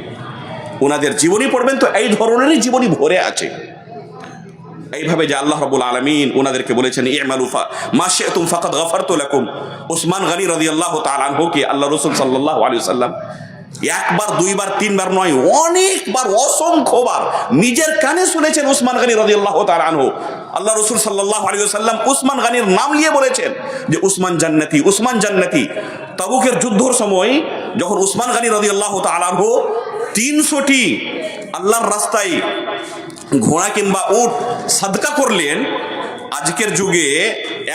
ওনাদের জীবনী পড়বেন তো এই ধরনেরই জীবনী ভরে আছে। এইভাবে যে আল্লাহ রাব্বুল আলামিন ওনাদেরকে বলেছেন ই'মালু মা শি'তুম ফাকাদ গাফারতু লাকুম। উসমান গনি রাদিয়াল্লাহু তাআলা আনহুকে আল্লাহ রাসূল সাল্লাল্লাহু আলাইহি ওয়াসাল্লাম একবার, দুইবার, তিনবার নয়, অনেকবার, অসংখ্যবার নিজের কানে শুনেছেন উসমান গনি রাদিয়াল্লাহু তাআলা আনহু। আল্লাহ রাসূল সাল্লাল্লাহু আলাইহি ওয়াসাল্লাম উসমান গনির নাম নিয়ে বলেছেন যে উসমান জান্নাতি, উসমান জান্নাতি। তাবুকের যুদ্ধের সময় যখন উসমান গনি রাদিয়াল্লাহু তাআলা আনহু 300টি আল্লাহর রাস্তায় ঘোড়া কিংবা উট সাদকা করলেন, আজকের যুগে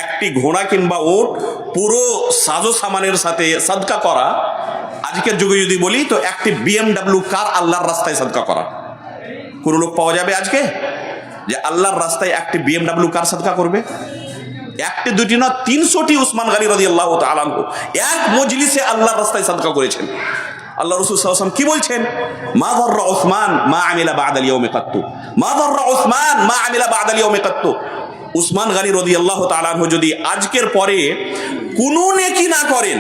একটি ঘোড়া কিংবা উট পুরো সাজো সামানের সাথে সাদকা করা, আজকের যুগে যদি বলি তো একটি BMW কার আল্লাহর রাস্তায় সাদকা করা। কোন লোক পাওয়া যাবে আজকে যে আল্লাহর রাস্তায় একটি BMW কার সাদকা করবে? একটি দুটি না, 300টি উসমান গনি রাদিয়াল্লাহু তাআলা আনহু এক মজলিসে আল্লাহর রাস্তায় সাদকা করেছেন। আল্লাহ রাসূল সাল্লাল্লাহু আলাইহি ওয়াসাল্লাম কি বলছেন? মা দাররা উসমান মা আমিলা বা'দাল ইয়াউমি কাত্তু, মা দাররা উসমান মা আমিলা বা'দাল ইয়াউমি কাত্তু। উসমান গনি রাদিয়াল্লাহু তাআলা আনহু যদি আজকের পরে কোনো নেকি না করেন,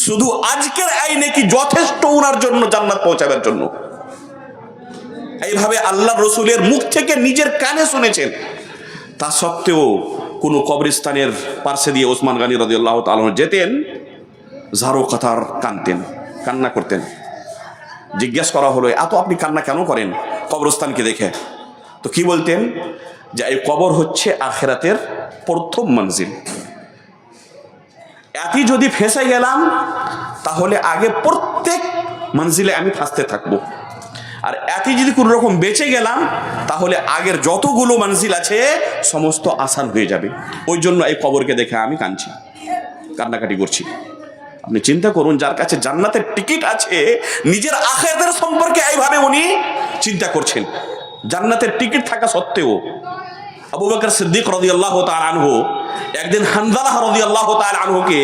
শুধু আজকের আইনে কি যথেষ্ট ওনার জন্য জান্নাত পৌঁছাবার জন্য? এইভাবে আল্লাহ রসুলের মুখ থেকে নিজের কানে শুনেছেন। তা সত্ত্বেও কোনো কবরস্থানের পার্শ্বে দিয়ে ওসমান গনি রাদিয়াল্লাহু তাআলা যেতেন, ঝাড়ু কাতার কানতেন, কান্না করতেন। জিজ্ঞেস করা হলো, এত আপনি কান্না কেন করেন কবরস্থানকে দেখে? তো কি বলতেন? যে এই কবর হচ্ছে আখিরাতের প্রথম মঞ্জিল। এতই যদি ফেঁসে গেলাম তাহলে আগে প্রত্যেক মঞ্জিলে আমি ফাঁসতে থাকবো, আর এতই যদি কোনো রকম বেঁচে গেলাম তাহলে আগের যতগুলো মঞ্জিল আছে সমস্ত আসান হয়ে যাবে। ওই জন্য এই কবরকে দেখে আমি কাঁদছি, কান্নাকাটি করছি। আপনি চিন্তা করুন, যার কাছে জান্নাতের টিকিট আছে, নিজের আখিরাতের সম্পর্কে এইভাবে উনি চিন্তা করছেন। জান্নাতের টিকিট থাকা সত্ত্বেও আবু বকর সিদ্দিক রাদিয়াল্লাহু তাআলা আনহু একদিন হানজালাহ রাদিয়াল্লাহু তাআলা আনহুকে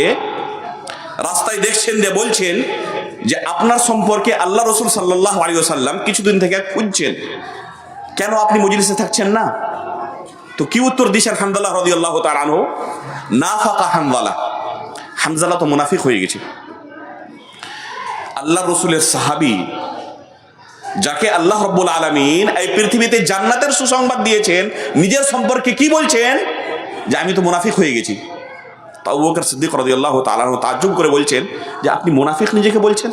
রাস্তায় দেখছেন, দিয়ে বলছেন যে আপনার সম্পর্কে আল্লাহ রসুল সাল্লাল্লাহু আলাইহি ওয়াসাল্লাম কিছুদিন থেকে খুঁজছেন, কেন আপনি মজলিসে থাকছেন না? তো কি উত্তর দিয়েছেন হানজালাহ রাদিয়াল্লাহু তাআলা আনহু? নাফাকা হানজালা, হানজালা তো মুনাফিক হয়ে গেছে। আল্লাহ রসুলের সাহাবী, যাকে আল্লাহ রাব্বুল আলামিন এই পৃথিবীতে জান্নাতের সুসংবাদ দিয়েছেন, নিজের সম্পর্কে কি বলছেন? যে আমি তো মুনাফিক হয়ে গেছি। আবু বকর সিদ্দিক রাদিয়াল্লাহু তাআলা আনহু তাজ্জুব করে বলছেন যে আপনি মুনাফিক নিজেকে বলছেন,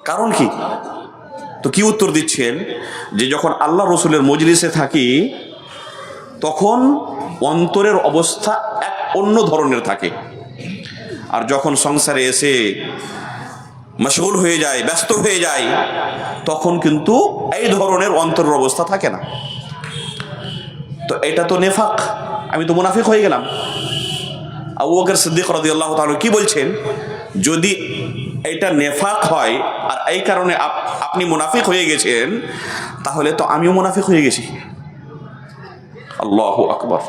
কারণ কি? তো কি উত্তর দিচ্ছেন? যে যখন আল্লাহ রসুলের মজলিসে থাকি তখন অন্তরের অবস্থা এক অন্য ধরনের থাকে, আর যখন সংসারে এসে মশগুল হয়ে যায়, ব্যস্ত হয়ে যায়, তখন কিন্তু এই ধরনের অন্তরের অবস্থা থাকে না। তো এটা তো নেফাক, আমি তো মুনাফিক হয়ে গেলাম। আবু বকর সিদ্দিক রাদিয়াল্লাহু তাআলা কি বলছেন? যদি এটা নেফাক হয় আর এই কারণে আপনি মুনাফিক হয়ে গেছেন, তাহলে তো আমিও মুনাফিক হয়ে গেছি। আল্লাহু আকবার।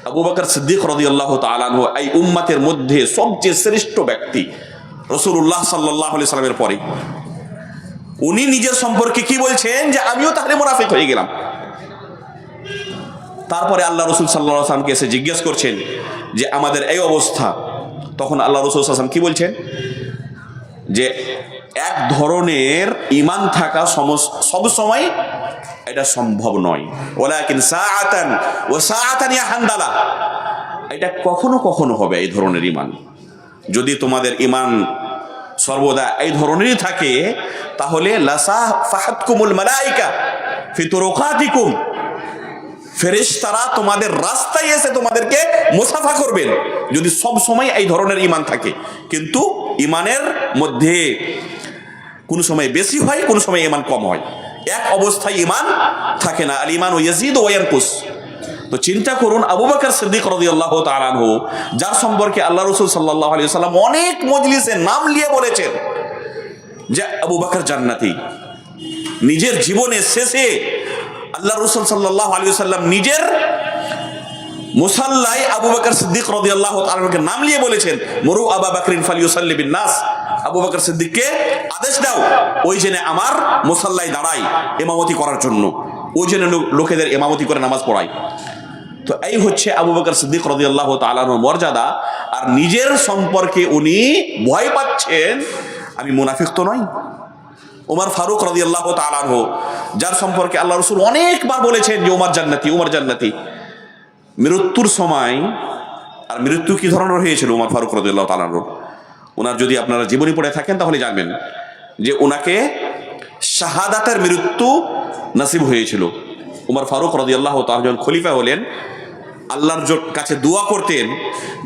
আবু বকর সিদ্দিক রাদিয়াল্লাহু তাআলা আনহু এই উম্মতের মধ্যে সবচেয়ে শ্রেষ্ঠ ব্যক্তি, রাসূলুল্লাহ সাল্লাল্লাহু আলাইহি সাল্লামের পরে। উনি নিজের সম্পর্কে কি বলছেন? যে আমিও তাহলে মুনাফিক হয়ে গেলাম। তারপরে আল্লাহ রসুল সাল্লাল্লাহু আলাইহি ওয়াসাল্লামকে এসে জিজ্ঞেস করছেন যে আমাদের এই অবস্থা। তখন আল্লাহ রসুল সাল্লাল্লাহু আলাইহি ওয়াসাল্লাম কি বলছেন? যে এক ধরনের ঈমান থাকা সব সময় এটা সম্ভব নয়। ওয়ালাকিন সাআতান ওয়া সাআতান ইয়া হানজালা, এটা কখনো কখনো হবে এই ধরনের ঈমান। যদি তোমাদের ঈমান সর্বদা এই ধরনেরই থাকে, তাহলে লাসাফাহাতকুমুল মালাইকা ফি তুরুকাতিকুম, ফেরেশতারা তোমাদের রাস্তায় এসে তোমাদেরকে মুসাফা করবেন, যদি সব সময় এই ধরনের ঈমান থাকে। কিন্তু ঈমানের মধ্যে কোনো সময় বেশি হয়, কোনো সময় ঈমান কম হয়, এক অবস্থায় ঈমান থাকে না। আল ঈমানু ইয়াজিদু ওয়া ইয়ানকুস। তো চিন্তা করুন, আবু বকর সিদ্দিক রাদিয়াল্লাহু তাআলা আনহু, যার সম্পর্কে আল্লাহ রাসূল সাল্লাল্লাহু আলাইহি ওয়াসাল্লাম অনেক মজলিসে নাম নিয়ে বলেছেন যে আবু বকর জান্নাতি, নিজের জীবনের শেষে আল্লাহ রাসূল সাল্লাল্লাহু আলাইহি ওয়াসাল্লাম নিজের মুসাল্লায় আবু বকর সিদ্দিক রাদিয়াল্লাহু তাআলা আনহুকে নাম নিয়ে বলেছেন, মুরু আবু বকরিন ফালিয়ুসাল্লি বিন নাস, আবু বকর সিদ্দিককে আদেশ দাও ওই জেনে আমার মুসাল্লায় দাঁড়ায় ইমামতি করার জন্য, ওই জন্য লোকেদের ইমামতি করে নামাজ পড়ায়। তো এই হচ্ছে আবু বকর সিদ্দিক রাদিয়াল্লাহু তাআলা আনহুর মর্যাদা। আর নিজের সম্পর্কে উনি ভয় পাচ্ছেন, আমি মুনাফিক তো নই। ওমর ফারুক রাদিয়াল্লাহু তাআলা আনহু, যার সম্পর্কে আল্লাহ রাসূল অনেকবার বলেছেন যে ওমর জান্নাতি, ওমর জান্নাতি, মৃত্যুর সময়, আর মৃত্যু কি ধরনের হয়েছিল ওমর ফারুক রাদিয়াল্লাহু তাআলা আনহু, ওনার যদি আপনারা জীবনী পড়ে থাকেন তাহলে জানবেন যে ওনাকে শাহাদাতের মৃত্যু নসিব হয়েছিল। ওমর ফারুক রাদিয়াল্লাহু তাআলা যখন খলিফা হলেন, আল্লাহর কাছে দোয়া করতেন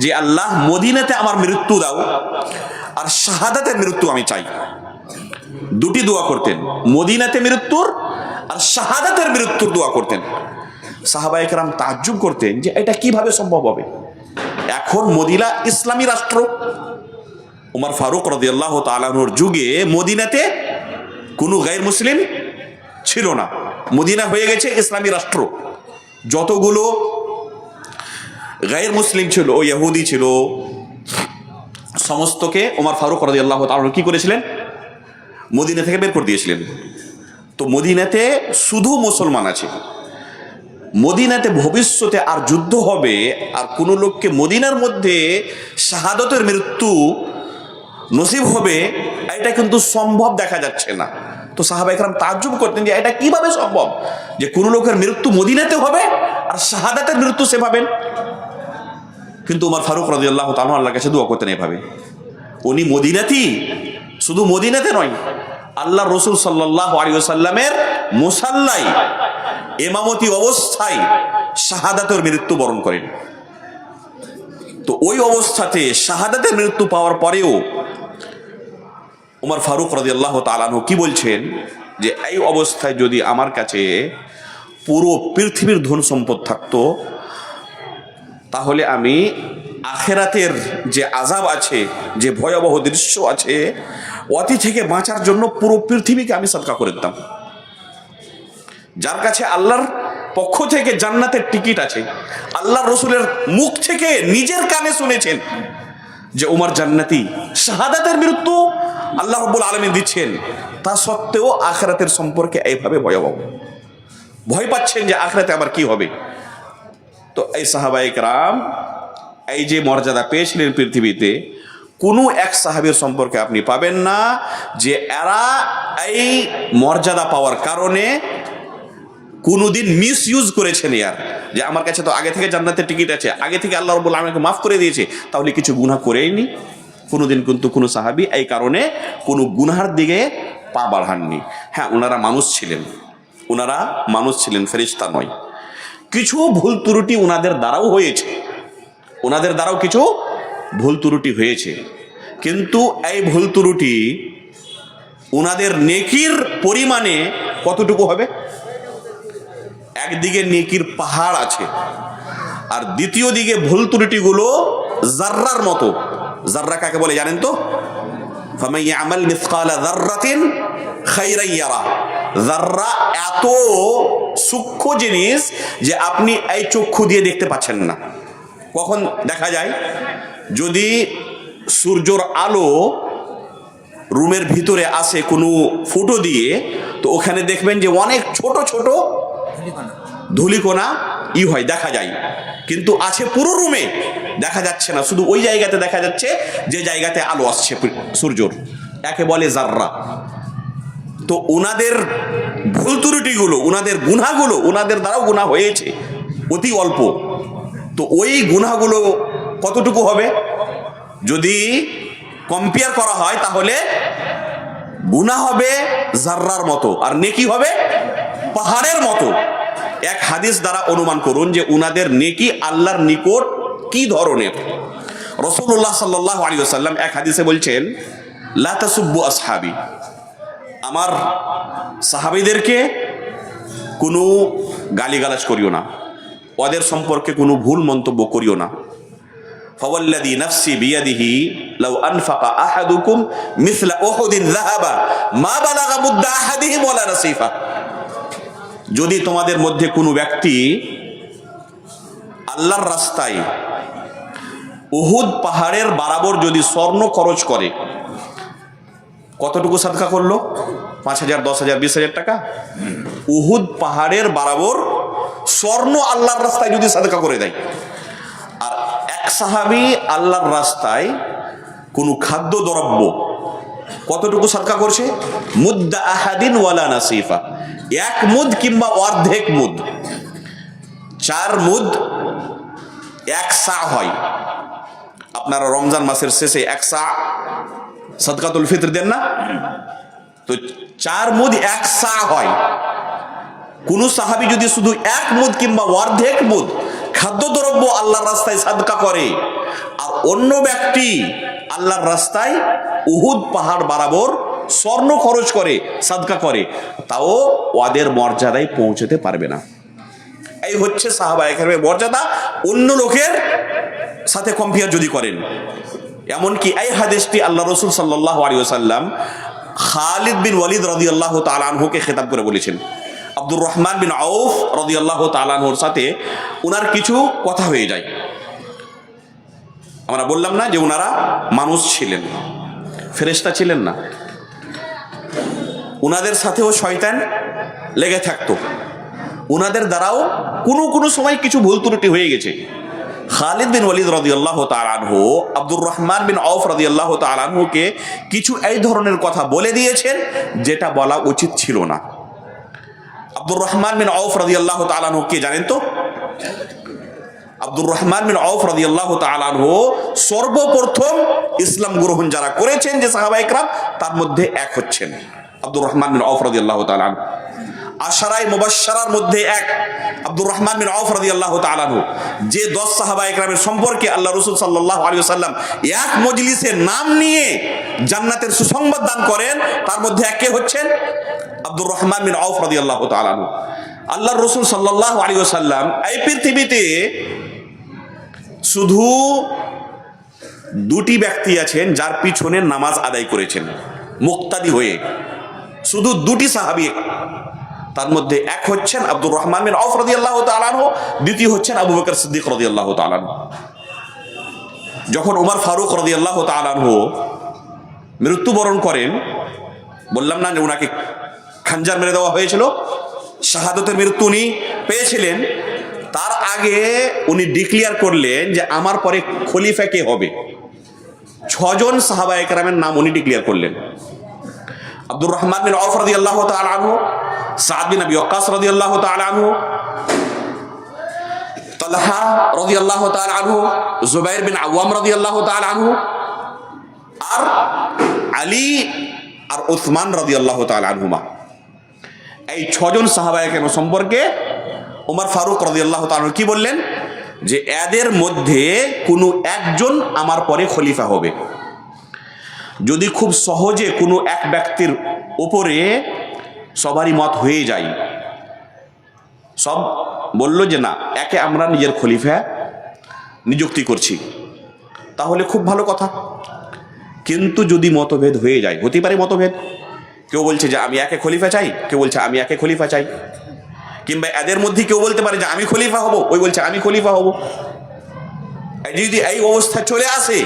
যে আল্লাহ মদিনাতে আমার মৃত্যু দাও আর শাহাদাতের মৃত্যু আমি চাই। দুটি দোয়া করতেন, মদিনাতে মৃত্যুর আর শাহাদাতের মৃত্যুর দোয়া করতেন। সাহাবায়ে কেরাম তাজ্জুব করতেন যে এটা কিভাবে সম্ভব হবে, এখন মদিনা ইসলামী রাষ্ট্র। ওমর ফারুক রাদিয়াল্লাহু তাআলা আনহুর যুগে মদিনাতে কোনো গায়র মুসলিম ছিল না, মদিনা হয়ে গেছে ইসলামী রাষ্ট্র। যতগুলো গায়র মুসলিম ছিল, ও ইহুদি ছিল, সমস্তকে ওমর ফারুক রাদিয়াল্লাহু তাআলা আনহু কি করেছিলেন? মদিনা থেকে বের করে দিয়েছিলেন। তো মদিনাতে শুধু মুসলমান আছে, মদিনাতে ভবিষ্যতে আর যুদ্ধ হবে, আর কোনো লোককে মদিনার মধ্যে শাহাদতের মৃত্যু নসিব হবে, এটা কিন্তু সম্ভব দেখা যাচ্ছে না। তো সাহাবা ইকরাম তাজ্জুব করতেন যে এটা কিভাবে সম্ভব যে কোন লোকের মৃত্যু মদিনাতে হবে আর শাহাদাতের মৃত্যু সে পাবেন। কিন্তু উমর ফারুক রাদিয়াল্লাহু তাআলা আল্লাহর কাছে দোয়া করতেন এভাবে, উনি মদিনাতেই, শুধু মদিনাতে নয়, আল্লাহ রসুল সাল্লাল্লাহু আলাইহি ওয়াসাল্লামের মুসাল্লায় ইমামতি অবস্থায় শাহাদাতের মৃত্যু বরণ করেন। তো ওই অবস্থাতে শাহাদাতের মৃত্যু পাওয়ার পরেও উমর ফারুক রাদিয়াল্লাহু তাআলা আনহু কি বলছেন যে এই অবস্থায় যদি আমার কাছে পুরো পৃথিবীর ধন সম্পদ থাকতো, তাহলে আমি আখেরাতের যে আযাব আছে, যে ভয়াবহ দৃশ্য আছে, অতি থেকে বাঁচার জন্য পুরো পৃথিবীকে আমি সদকা করে দিতাম। যার কাছে আল্লাহর পক্ষ থেকে জান্নাতের টিকিট আছে, আল্লাহ রসুলের মুখ থেকে নিজের কানে শুনেছেন যে উমর জান্নাতি, শাহাদাতের মৃত্যু আল্লাহ রাব্বুল আলামিন দিচ্ছেন, তা সত্ত্বেও আখিরাতের সম্পর্কে এইভাবে ভয়াবহ ভয় পাচ্ছেন যে আখিরাতে আবার কি হবে। তো এই সাহাবায়ে কেরাম এই যে মর্যাদা পেয়েছিলেন পৃথিবীতে, কোনো এক সাহাবীর সম্পর্কে আপনি পাবেন না যে এরা এই মর্যাদা পাওয়ার কারণে কোনোদিন মিস ইউজ করেছেন, ইয়ার যে আমার কাছে তো আগে থেকে জান্নাতের টিকিট আছে, আগে থেকে আল্লাহ রাব্বুল আলামিন মাফ করে দিয়েছে, তাহলে কিছু গুনাহ করেইনি। কোনোদিন কিন্তু কোনো সাহাবী এই কারণে কোনো গুনাহের দিকে পা বাড়াননি। হ্যাঁ, ওনারা মানুষ ছিলেন, ফেরেশতা নয়। কিছু ভুল ত্রুটি ওনাদের দ্বারাও হয়েছে, কিছু ভুল ত্রুটি হয়েছে, কিন্তু এই ভুল ত্রুটি ওনাদের নেকির পরিমাণে কতটুকু হবে? একদিকে নেকির পাহাড় আছে, আর দ্বিতীয় দিকে ভুল ত্রুটিগুলো জাররার মতো। জাররা কাকে বলে জানেন তো? ফামান ইয়ামাল মিসকালা যাররাতিন খাইরান ইয়ারা। জাররা এত সূক্ষ্ম জিনিস যে আপনি এই চক্ষু দিয়ে দেখতে পাচ্ছেন না। কখন দেখা যায়? যদি সূর্যের আলো রুমের ভিতরে আসে কোনো ফুটো দিয়ে, তো ওখানে দেখবেন যে অনেক ছোট ছোট ধূলিকণা হয়, দেখা যায়, কিন্তু আছে পুরো রুমে দেখা যাচ্ছে না, শুধু ওই জায়গাতে দেখা যাচ্ছে যে জায়গাতে আলো আসছে সূর্যর, একে বলে জাররা। তো ওনাদের ভুল ত্রুটিগুলো, ওনাদের গুনাহগুলো, ওনাদের দ্বারাও গুনাহ হয়েছে অতি অল্প, তো ওই গুনাহগুলো কতটুকু হবে? যদি কম্পেয়ার করা হয় তাহলে গুনাহ হবে জাররার মতো, আর নেকি হবে পাহাড়ের মতো। এক হাদিস দ্বারা অনুমান করুন যে উনাদের নেকি আল্লাহর নিকট কি ধরনের। রাসূলুল্লাহ সাল্লাল্লাহু আলাইহি ওয়াসাল্লাম এক হাদিসে বলছেন, লা তাসুব্বু আসহাবি, আমার সাহাবীদেরকে কোনো গালিগালাজ করিও না, ওদের সম্পর্কে কোনো ভুল মন্তব্য করিও না। ফাওয়াল্লাযী নাফসি বিয়াদিহি লাউ আনফাকা আহাদুকুম মিসলা উহুদিন যাহাবা মা বালাগা মুদ্দা আহাদিহিম ওয়ালা নাসিফা। যদি তোমাদের মধ্যে কোনো ব্যক্তি আল্লাহর রাস্তায় উহুদ পাহাড়ের বরাবর যদি স্বর্ণ খরচ করে, কতটুকু সাদকা করলো? 5,000, 10,000, 20,000 টাকা। উহুদ পাহাড়ের বরাবর স্বর্ণ আল্লাহর রাস্তায় যদি সাদকা করে দেয়, আর এক সাহাবী আল্লাহর রাস্তায় কোনো খাদ্য দ্রব্য কতটুকু সাদকা করছে? মুদ্দা আহাদিন ওয়ালা নাসিফা, 1 মুদ কিংবা অর্ধেক মুদ। 4 মুদ 1 সা হয়। আপনারা রমজান মাসের শেষে 1 সা সাদকাতুল ফিতর দেন না? তো 4 মুদ 1 সা হয়। কোন সাহাবী যদি শুধু 1 মুদ কিংবা অর্ধেক মুদ খাদ্যদ্রব্য আল্লাহর রাস্তায় সাদকা করে, আর অন্য ব্যক্তি আল্লাহর রাস্তায় উহুদ পাহাড় বরাবর স্বর্ণ খরচ করে, সাদকা করে, তাও ওদের মর্যাদায় পৌঁছতে পারবে না। এই হচ্ছে সাহাবায়ে কেরামের মর্যাদা অন্য লোকের সাথে কম্পেয়ার যদি করেন। এমনকি এই হাদিসটি আল্লাহ রাসূল সাল্লাল্লাহু আলাইহি ওয়াসাল্লাম খালিদ বিন ওয়ালিদ রাদিয়াল্লাহু তাআলা আনহুকে খেতাব করে বলেছেন। আব্দুর রহমান বিন আউফ রাদিয়াল্লাহু তাআলা আনহুর সাথে ওনার কিছু কথা হয়ে যায়। আমরা বললাম না যে ওনারা মানুষ ছিলেন, ফেরেশতা ছিলেন না। ওনাদের সাথেও শয়তান লেগে থাকতো, ওনাদের দ্বারাও কোনো সময় কিছু ভুল ত্রুটি হয়ে গেছে। খালিদ বিন ওয়ালিদ রাদিয়াল্লাহু তাআলা আনহু আব্দুর রহমান বিন আউফ রাদিয়াল্লাহু তাআলা আনহুকে কিছু এই ধরনের কথা বলে দিয়েছেন যেটা বলা উচিত ছিল না। আব্দুর রহমান বিন আউফ রাদিয়াল্লাহু তাআলা আনহু কে জানেন তো? আব্দুর রহমান বিন আউফ রাদিয়াল্লাহু তাআলা আনহু সর্বপ্রথম ইসলাম গ্রহণ যারা করেছেন যে সাহাবা ইকরাম, তার মধ্যে এক হচ্ছেন আব্দুর রহমান বিন আউফ রাদিয়াল্লাহু তাআলা আনহু। আশারায়ে মুবাশশারার মধ্যে এক আব্দুর রহমান বিন আউফ রাদিয়াল্লাহু তাআলা আনহু, যে 10 সাহাবা ইকরামের সম্পর্কে আল্লাহ রাসূল সাল্লাল্লাহু আলাইহি ওয়াসাল্লাম এক মজলিসে নাম নিয়ে জান্নাতের সুসংবাদ দান করেন, তার মধ্যে একে হচ্ছেন আব্দুর রহমান বিন আউফ রাদিয়াল্লাহু তাআলা আনহু। আল্লাহর রাসূল সাল্লাল্লাহু আলাইহি ওয়াসাল্লাম এই পৃথিবীতে শুধু দুটি ব্যক্তি আছেন যার পিছনে নামাজ আদায় করেছেন মুক্তাদি হয়ে, শুধু দুটি সাহাবী। তার মধ্যে এক হচ্ছেন আব্দুর রহমান বিন আউফ রাদিয়াল্লাহু তাআলা আনহু, দ্বিতীয় হচ্ছেন আবু বকর সিদ্দিক রাদিয়াল্লাহু তাআলা আনহু। যখন ওমর ফারুক রাদিয়াল্লাহু তাআলা আনহু মৃত্যুবরণ করেন, বললাম না যে ওনাকে খানজার মেরে দেওয়া হয়েছিল, শাহাদতের মৃত্যু উনি পেয়েছিলেন। তার আগে উনি ডিক্লেয়ার করলেন যে আমার পরে খলিফা কে হবে। 6 জন সাহাবা ইকরামের নাম উনি ডিক্লেয়ার করলেন। আব্দুর রহমান বিন আউফ রাদিয়াল্লাহু তাআলা আনহু, সাদ বিন আবি ওয়াক্কাস রাদিয়াল্লাহু তাআলা আনহু, তালহা রাদিয়াল্লাহু তাআলা আনহু, জুবাইর বিন আওয়াম রাদিয়াল্লাহু তাআলা আনহু, আর আলী আর উসমান রাদিয়াল্লাহু তাআলা আনহুমা। এই 6 জন সাহাবা ইকরাম সম্পর্কে ওমর ফারুক রাদিয়াল্লাহু তাআলা কি বললেন যে এদের মধ্যে কোনো একজন আমার পরে খলিফা হবে। যদি খুব সহজে কোনো এক ব্যক্তির উপরে সবারই মত হয়ে যায়, সব বলল যে না একে আমরা নিজের খলিফা নিযুক্তি করছি, তাহলে খুব ভালো কথা। কিন্তু যদি মতভেদ হয়ে যায়, হতে পারে মতভেদ, কেউ বলছে যে আমি একে খলিফা চাই, কেউ বলছে আমি একে খলিফা চাই, কিংবা এদের মধ্যে কেউ বলতে পারে যে আমি খলিফা হব, ওই বলছে আমি খলিফা হব। যদি এই অবস্থা চলে আসে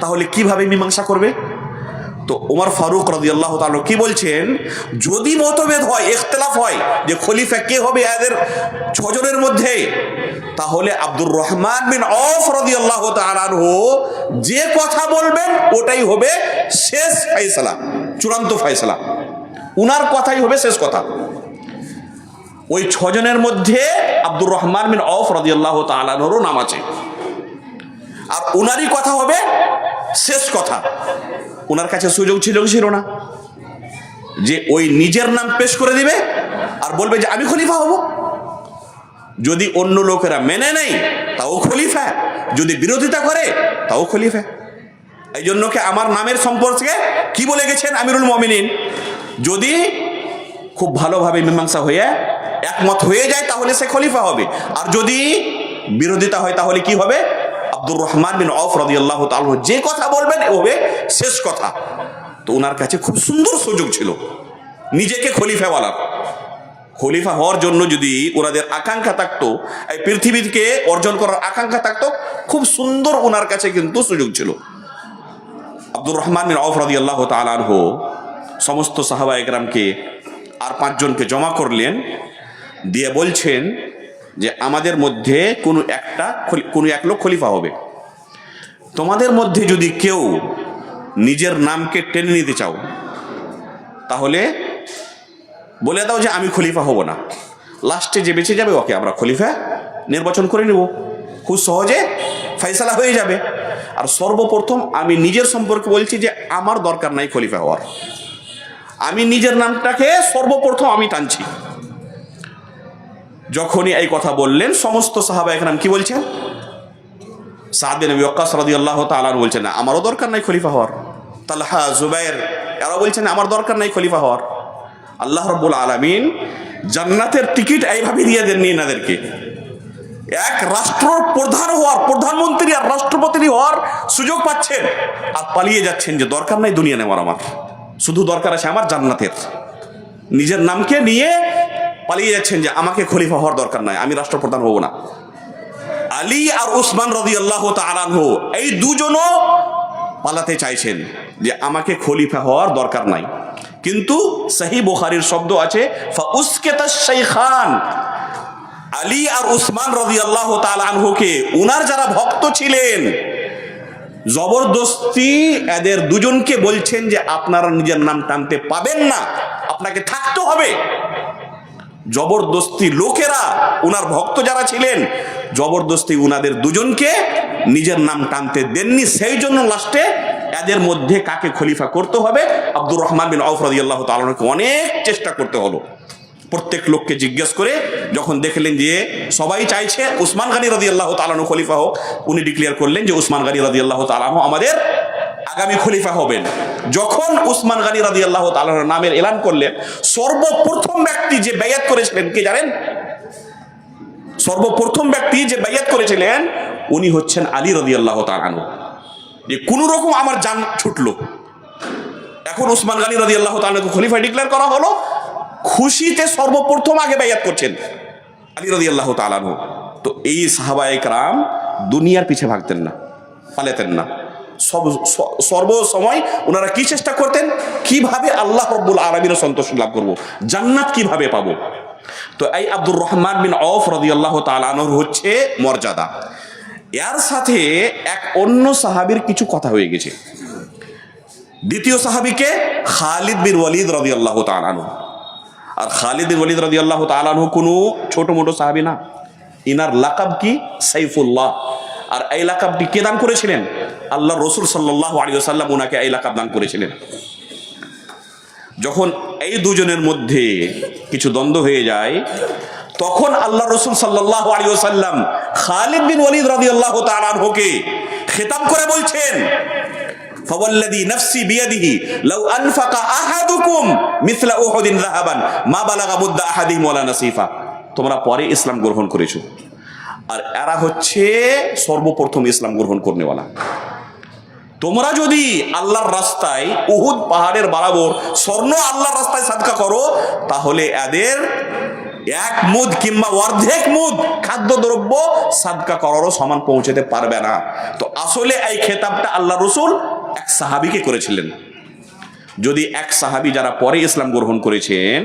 তাহলে কিভাবে মীমাংসা করবে? তো ওমর ফারুক রাদিয়াল্লাহু তাআলা কি বলছেন, যদি মতভেদ হয়, ইখতিলাফ হয় যে খলিফা কে হবে এদের 6 জনের মধ্যে, তাহলে আব্দুর রহমান বিন আউফ রাদিয়াল্লাহু তাআলা আনহু যে কথা বলবেন ওটাই হবে শেষ ফয়সালা, চূড়ান্ত ফয়সালা, উনার কথাই হবে শেষ কথা। ওই 6 জনের মধ্যে আব্দুর রহমান বিন আউফ রাদিয়াল্লাহু তাআলা আনহুর নাম আছে, আর উনারই কথা হবে শেষ কথা। ওনার কাছে সুযোগ ছিল না যে ওই নিজের নাম পেশ করে দিবে আর বলবে যে আমি খলিফা হব। যদি অন্য লোকেরা মেনে নেয় তাও খলিফা, যদি বিরোধিতা করে তাও খলিফা। এই জন্য কি আমার নামের সম্পর্কে কি বলে গেছেন আমিরুল মুমিনিন, যদি খুব ভালোভাবে মীমাংসা হয়ে একমত হয়ে যায় তাহলে সে খলিফা হবে, আর যদি বিরোধিতা হয় তাহলে কি হবে? আব্দুর রহমান বিন আউফ রাদিয়াল্লাহু তাআলা যে কথা বলবেন ও হবে শেষ কথা। তো ওনার কাছে খুব সুন্দর সুযোগ ছিল নিজেকে খলিফা বলার। খলিফা হওয়ার জন্য যদি ওনাদের আকাঙ্ক্ষা থাকতো, এই পৃথিবীকে অর্জন করার আকাঙ্ক্ষা থাকতো, খুব সুন্দর ওনার কাছে কিন্তু সুযোগ ছিল। আব্দুর রহমান বিন আউফ রাদিয়াল্লাহু তাআলা আনহু সমস্ত সাহাবা ইকরামকে আর 5 জনকে জমা করলেন, দিয়ে বলছেন যে আমাদের মধ্যে কোনো এক লোক খলিফা হবে। তোমাদের মধ্যে যদি কেউ নিজের নামকে টেনে নিতে চাও তাহলে বলে দাও যে আমি খলিফা হব না, লাস্টে যে বেঁচে যাবে ওকে আমরা খলিফা নির্বাচন করে নেব, খুব সহজে ফয়সালা হয়ে যাবে। আর সর্বপ্রথম আমি নিজের সম্পর্কে বলছি যে আমার দরকার নাই খলিফা হওয়ার, আমি নিজের নামটাকে সর্বপ্রথম আমি টানছি। যখনই এই কথা বললেন সমস্ত সাহাবা একরাম কি বলছেন? সাদ বিন আবি ওয়াক্কাস রাদিয়াল্লাহু তাআলা বলছেন না আমারও দরকার নাই খলিফা হওয়ার। তালহা, জুবাইর এরা বলছেন আমার দরকার নাই খলিফা হওয়ার। আল্লাহ রাব্বুল আলামিন জান্নাতের টিকিট এইভাবে দিয়ে দেননি এনাদেরকে। এক রাষ্ট্র প্রধান হওয়ার, প্রধানমন্ত্রী আর রাষ্ট্রপতি হওয়ার সুযোগ পাচ্ছেন আর পালিয়ে যাচ্ছেন যে দরকার নাই দুনিয়া নেওয়ার, আমার শুধু দরকার আছে আমার জান্নাতের। নিজের নামকে নিয়ে পালিয়ে যাচ্ছেন যে আমাকে খলিফা হওয়ার দরকার নাই, আমি রাষ্ট্রপ্রধান হব না। আলী আর উসমান রাদিয়াল্লাহু তাআলা আনহু এই দুজনও পালাতে চাইছেন যে আমাকে খলিফা হওয়ার দরকার নাই। কিন্তু সহিহ বুখারীর শব্দ আছে ফাউসকাতাশ শাইখান, আলী আর উসমান রাদিয়াল্লাহু তাআলা আনহুকে উনার যারা ভক্ত ছিলেন জবরদস্তি এদের দুজনকে বলছেন যে আপনারা নিজের নাম টানতে পাবেন না, আপনাকে থাকতে হবে। জবরদস্তি লোকেরা, উনার ভক্ত যারা ছিলেন, জবরদস্তি উনাদের দুজনকে নিজের নাম টানতে দেননি। সেই জন্য লাস্টে এদের মধ্যে কাকে খলিফা করতে হবে, আব্দুর রহমান বিন আউফ রাদিয়াল্লাহু তাআলা আনহুকে অনেক চেষ্টা করতে হলো। প্রত্যেক লোককে জিজ্ঞেস করে যখন দেখলেন যে সবাই চাইছে উসমান গনি রাদিয়াল্লাহু তাআলা আনহু খলিফা হোক, উনি ডিক্লেয়ার করলেন যে উসমান গনি রাদিয়াল্লাহু তাআলা আনহু আমাদের আগামী খলিফা হবেন। যখন উসমান গনি রাদিয়াল্লাহু তাআলা আনহুর নামের এলান করলেন, সর্বপ্রথম ব্যক্তি যে বাইয়াত করেছিলেন কে জানেন? সর্বপ্রথম ব্যক্তি যে বাইয়াত করেছিলেন উনি হচ্ছেন আলী রাদিয়াল্লাহু তাআলা আনহু। যে কোন রকম আমার জান ছুটলো, এখন উসমান গনি রাদিয়াল্লাহু তাআলা আনহুকে খলিফা ডিক্লেয়ার করা হলো, খুশিতে সর্বপ্রথম আগে বাইয়াত করছেন আলী রাদিয়াল্লাহু তাআলা আনহু। তো এই সাহাবায়ে কেরাম দুনিয়ার পিছে ভাগতেন না, পালাতেন না। সর্বসময় ওনারা কি চেষ্টা করতেন? কিভাবে আল্লাহ রাব্বুল আলামিনের সন্তুষ্টি লাভ করব, জান্নাত কিভাবে পাবো। তো এই আব্দুর রহমান বিন আউফ রাদিয়াল্লাহু তাআলা আনহুর হচ্ছে মর্যাদা। এর সাথে এক অন্য সাহাবীর কিছু কথা হয়ে গেছে। দ্বিতীয় সাহাবীকে খালিদ বিন ওয়ালিদ রাদিয়াল্লাহু তাআলা আনহু। আর খালিদ বিন ওয়ালিদ রাদিয়াল্লাহু তাআলা আনহু কোনো ছোট মোটো সাহাবী না, ইনার লাকাব কি সাইফুল্লাহ। আর এই লাকাবটি কে দান করেছিলেন? আল্লাহ রাসূল সাল্লাল্লাহু আলাইহি ওয়াসাল্লাম ওনাকে এই লাকাব দান করেছিলেন। যখন এই দুজনের মধ্যে কিছু দ্বন্দ্ব হয়ে যায়, তখন আল্লাহ রাসূল সাল্লাল্লাহু আলাইহি ওয়াসাল্লাম খালিদ বিন ওয়ালিদ রাদিয়াল্লাহু তাআলা আনহুকে খেতাব করে বলছেন, ফাওয়াল্লাযী নাফসি বিয়াদিহি লাউ আনফাকা আহাদুকুম মিছলা উহুদিন যাহাবান মা বালাগা মুদ্দা আহাদিহিম ওয়ালা নাসিফা। তোমরা পরে ইসলাম গ্রহণ করেছো, আর এরা হচ্ছে সর্বপ্রথম ইসলাম গ্রহণ করনেওয়ালা। তোমরা যদি আল্লাহর রাস্তায় উহুদ পাহাড়ের বরাবর স্বর্ণ আল্লাহর রাস্তায় সাদকা করো, তাহলে এদের এক মুদ কিংবা অর্ধেক মুদ খাদ্যদ্রব্য সাদকা করারও সমান পৌঁছাতে পারবে না। তো আসলে এই খেতাবটা আল্লাহ রাসূল এক সাহাবীকে করেছিলেন। যদি এক সাহাবী যারা পরে ইসলাম গ্রহণ করেছেন,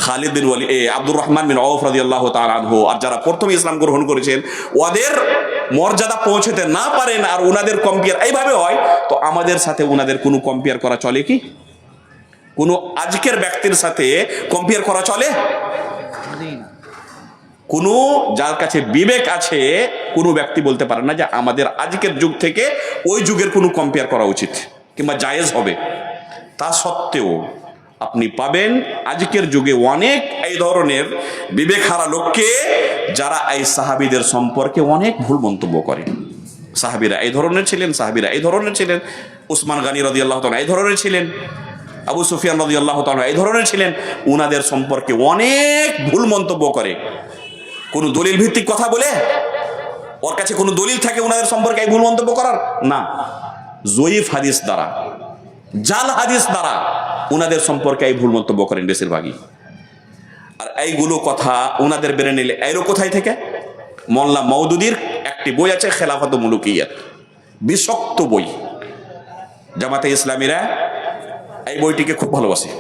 খালিদ বিন ওয়ালিদ, আব্দুর রহমান বিন আউফ রাদিয়াল্লাহু তাআলা আনহু, আর যারা প্রথমে ইসলাম গ্রহণ করেছেন, ওদের মর্যাদা পৌঁছাতে না পারেন আর ওনাদের কম্পেয়ার এইভাবে হয়, তো আমাদের সাথে ওনাদের কোনো কম্পেয়ার করা চলে কি? কোনো আজকের ব্যক্তির সাথে কম্পেয়ার করা চলে? কোনো যার কাছে বিবেক আছে কোনো ব্যক্তি বলতে পারে না যে আমাদের আজকের যুগ থেকে ওই যুগের কোনো কম্পেয়ার করা উচিত কিংবা জায়েজ হবে। তা সত্ত্বেও আপনি পাবেন আজকের যুগে অনেক এই ধরনের বিবেকহারা লোককে যারা এই সাহাবীদের সম্পর্কে অনেক ভুল মন্তব্য করে। সাহাবীরা এই ধরনের ছিলেন, সাহাবীরা এই ধরনের ছিলেন, উসমান গনি রাদিয়াল্লাহু তাআলা এই ধরনের ছিলেন, আবু সুফিয়ান রাদিয়াল্লাহু তাআলা এই ধরনের ছিলেন। উনাদের সম্পর্কে অনেক ভুল মন্তব্য করে। কোনো দলিল ভিত্তিক কথা বলে, ওর কাছে কোনো দলিল থাকে উনাদের সম্পর্কে এই ভুল মন্তব্য করার? না, জয়ীফ হাদিস দ্বারা, জাল হাদিস দ্বারা উনাদের সম্পর্কে এই ভুল মন্তব্য করেন বেশিরভাগই। আর এইগুলো কথা উনাদের বেড়ে নিলে এরও কোথায় থেকে? মোল্লা মওদুদির একটি বই আছে খেলাফত মুলুকিয়াত, বিষাক্ত বই। জামাতে ইসলামীরা এই বইটিকে খুব ভালোবাসে।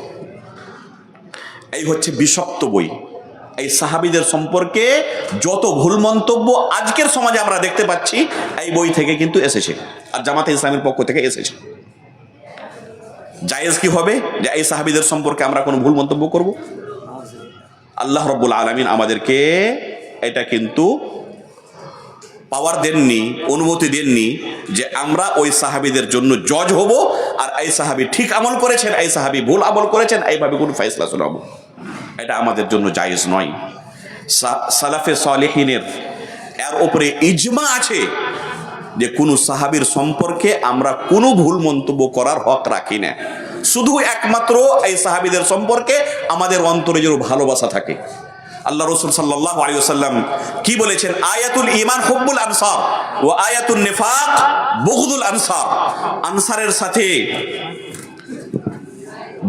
এই হচ্ছে বিষাক্ত বই। এই সাহাবীদের সম্পর্কে যত ভুল মন্তব্য আজকের সমাজে আমরা দেখতে পাচ্ছি, এই বই থেকে কিন্তু এসেছে, আর জামাতে ইসলামের পক্ষ থেকে এসেছে। জায়েজ কি হবে যে এই সাহাবীদের সম্পর্কে আমরা কোনো ভুল মন্তব্য করব? আল্লাহ রাব্বুল আলামিন আমাদেরকে এটা কিন্তু পাওয়ার দেননি, অনুমতি দেননি যে আমরা ওই সাহাবীদের জন্য জজ হব, আর এই সাহাবী ঠিক আমল করেছেন, এই সাহাবী ভুল আমল করেছেন, এইভাবে কোনো ফয়সালা শোনাবো। এটা আমাদের জন্য জায়েজ নয়। সালাফে সালেহিনের এর উপরে ইজমা আছে যে কোনো সাহাবীর সম্পর্কে আমরা কোনো ভুল মন্তব্য করার হক রাখি না। শুধু একমাত্র এই সাহাবীদের সম্পর্কে আমাদের অন্তরে যেন ভালোবাসা থাকে। আল্লাহ রাসূল সাল্লাল্লাহু আলাইহি ওয়াসাল্লাম কি বলেছেন? আয়াতুল ঈমান হুব্বুল আনসার ওয়া আয়াতুন নিফাক বুগদুল আনসার। আনসারের সাথে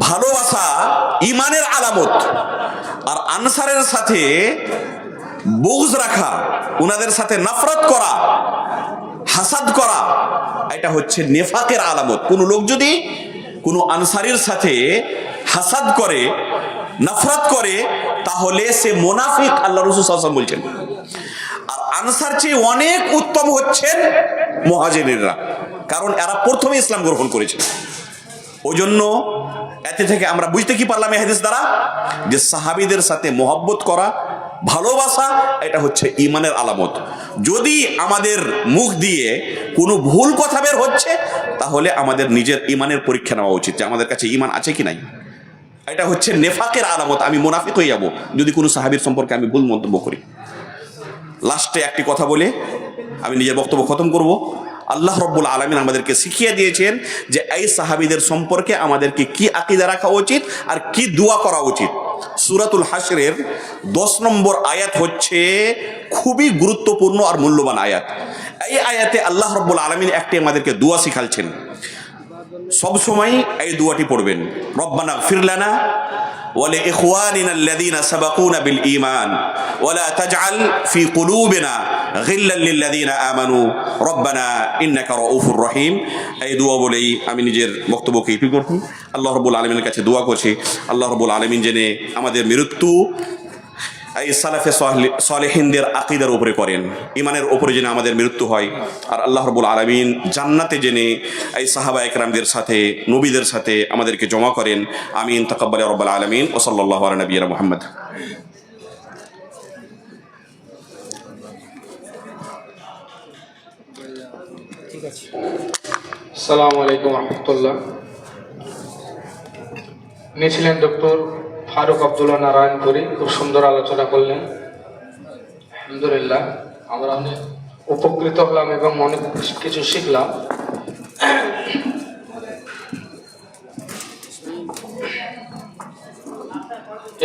ভালোবাসা ঈমানের আলামত, আর আনসারের সাথে বুগজ রাখা, উনাদের সাথে নফরত করা, হাসাদ করা, এটা হচ্ছে নেফাকের আলামত। কোন লোক যদি কোনো আনসারীর সাথে হাসাদ করে, নফরত করে তাহলে সে মুনাফিক, আল্লাহ রাসূল সাল্লাল্লাহু আলাইহি ওয়াসাল্লাম বলছেন। আর আনসার চেয়ে অনেক উত্তম হচ্ছেন মুহাজিররা, কারণ এরা প্রথমে ইসলাম গ্রহণ করেছে। ওই জন্য এতে থেকে আমরা বুঝতে কি পারলাম এই হাদিস দ্বারা, যে সাহাবীদের সাথে মহব্বত করা, ভালোবাসা, এটা হচ্ছে ঈমানের আলামত। যদি আমাদের মুখ দিয়ে কোনো ভুল কথা বের হচ্ছে, তাহলে আমাদের নিজের ঈমানের পরীক্ষা নেওয়া উচিত, যে আমাদের কাছে ঈমান আছে কি নাই। এটা হচ্ছে নেফাকের আলামত, আমি মুনাফিক হয়ে যাব যদি কোনো সাহাবীর সম্পর্কে আমি ভুল মন্তব্য করি। লাস্টে একটি কথা বলে আমি নিজের বক্তব্য খতম করব। আল্লাহ রাব্বুল আলামিন আমাদেরকে শিখিয়ে দিয়েছেন যে এই সাহাবীদের সম্পর্কে আমাদেরকে কি আকীদা রাখা উচিত আর কি দোয়া করা উচিত। সূরাতুল হাশরের 10 নম্বর আয়াত হচ্ছে খুবই গুরুত্বপূর্ণ আর মূল্যবান আয়াত। এই আয়াতে আল্লাহ রাব্বুল আলামিন একটি আমাদেরকে দোয়া শিখাচ্ছেন। সব সময় এই দোয়াটি পড়বেন, রব্বানা গফির লানা ওয়া লিইখওয়ানিনা আল্লাযীনা সাবাকুনা বিল ঈমান ওয়া লা তাজআল ফি কুলুবিনা গিল্লাল লিল্লাযীনা আমানু রব্বানা ইন্নাকা রাউফুর রহিম। এই দোয়া বলেই আমি নিজের বক্তব্যকে ইতি করছি। আল্লাহ রাব্বুল আলামিনের কাছে দোয়া করছি, আল্লাহ রাব্বুল আলামিন জেনে আমাদের মৃত্যু এই সালাফে সালেহিনদের আকীদার উপরে করেন, ঈমানের উপরে যেন আমাদের মৃত্যু হয়। আর আল্লাহ রাব্বুল আলামিন জান্নাতে জেনে এই সাহাবায়ে কেরামদের সাথে, নবীদের সাথে আমাদেরকে জমা করেন। আমিন। তাকাব্বাল ইয়া রাব্বাল আলামিন ওয়া সাল্লাল্লাহু আলা নবিয়িনা মুহাম্মদ। ঠিক আছে। আসসালামু আলাইকুম ওয়া রাহমাতুল্লাহ। ইনি ছিলেন ডক্টর ফারুক আব্দুল্লাহ নারায়ণপুরী, খুব সুন্দর আলোচনা করলেন। আলহামদুলিল্লাহ, আমরা অনেক উপকৃত হলাম এবং অনেক কিছু শিখলাম।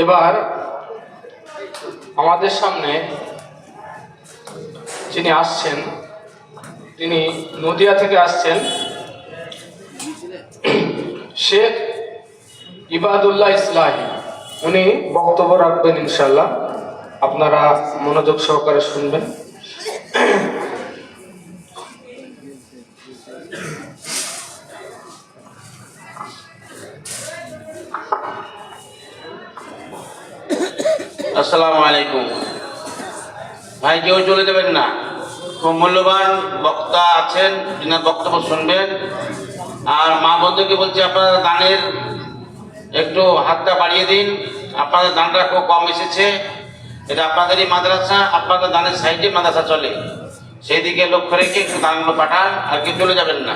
এবার আমাদের সামনে যিনি আসছেন, তিনি নদিয়া থেকে আসছেন, শেখ ইবাদুল্লাহ ইসলাহি। উনি বক্তব্য রাখবেন ইনশাল্লাহ, আপনারা মনোযোগ সহকারে শুনবেন। আসসালামু আলাইকুম। ভাই কেউ চলে যাবেন না, খুব মূল্যবান বক্তা আছেন, যিনার বক্তব্য শুনবেন। আর মা বন্ধুকে বলছি, আপনারা দানের একটু হাতটা বাড়িয়ে দিন, আপনাদের দানটা খুব কম এসেছে। এটা আপনাদেরই মাদ্রাসা, আপনাদের দানের সাইডে মাদ্রাসা চলে, সেই দিকে লক্ষ্য রেখে একটু দানগুলো পাঠান, আর কেউ চলে যাবেন না।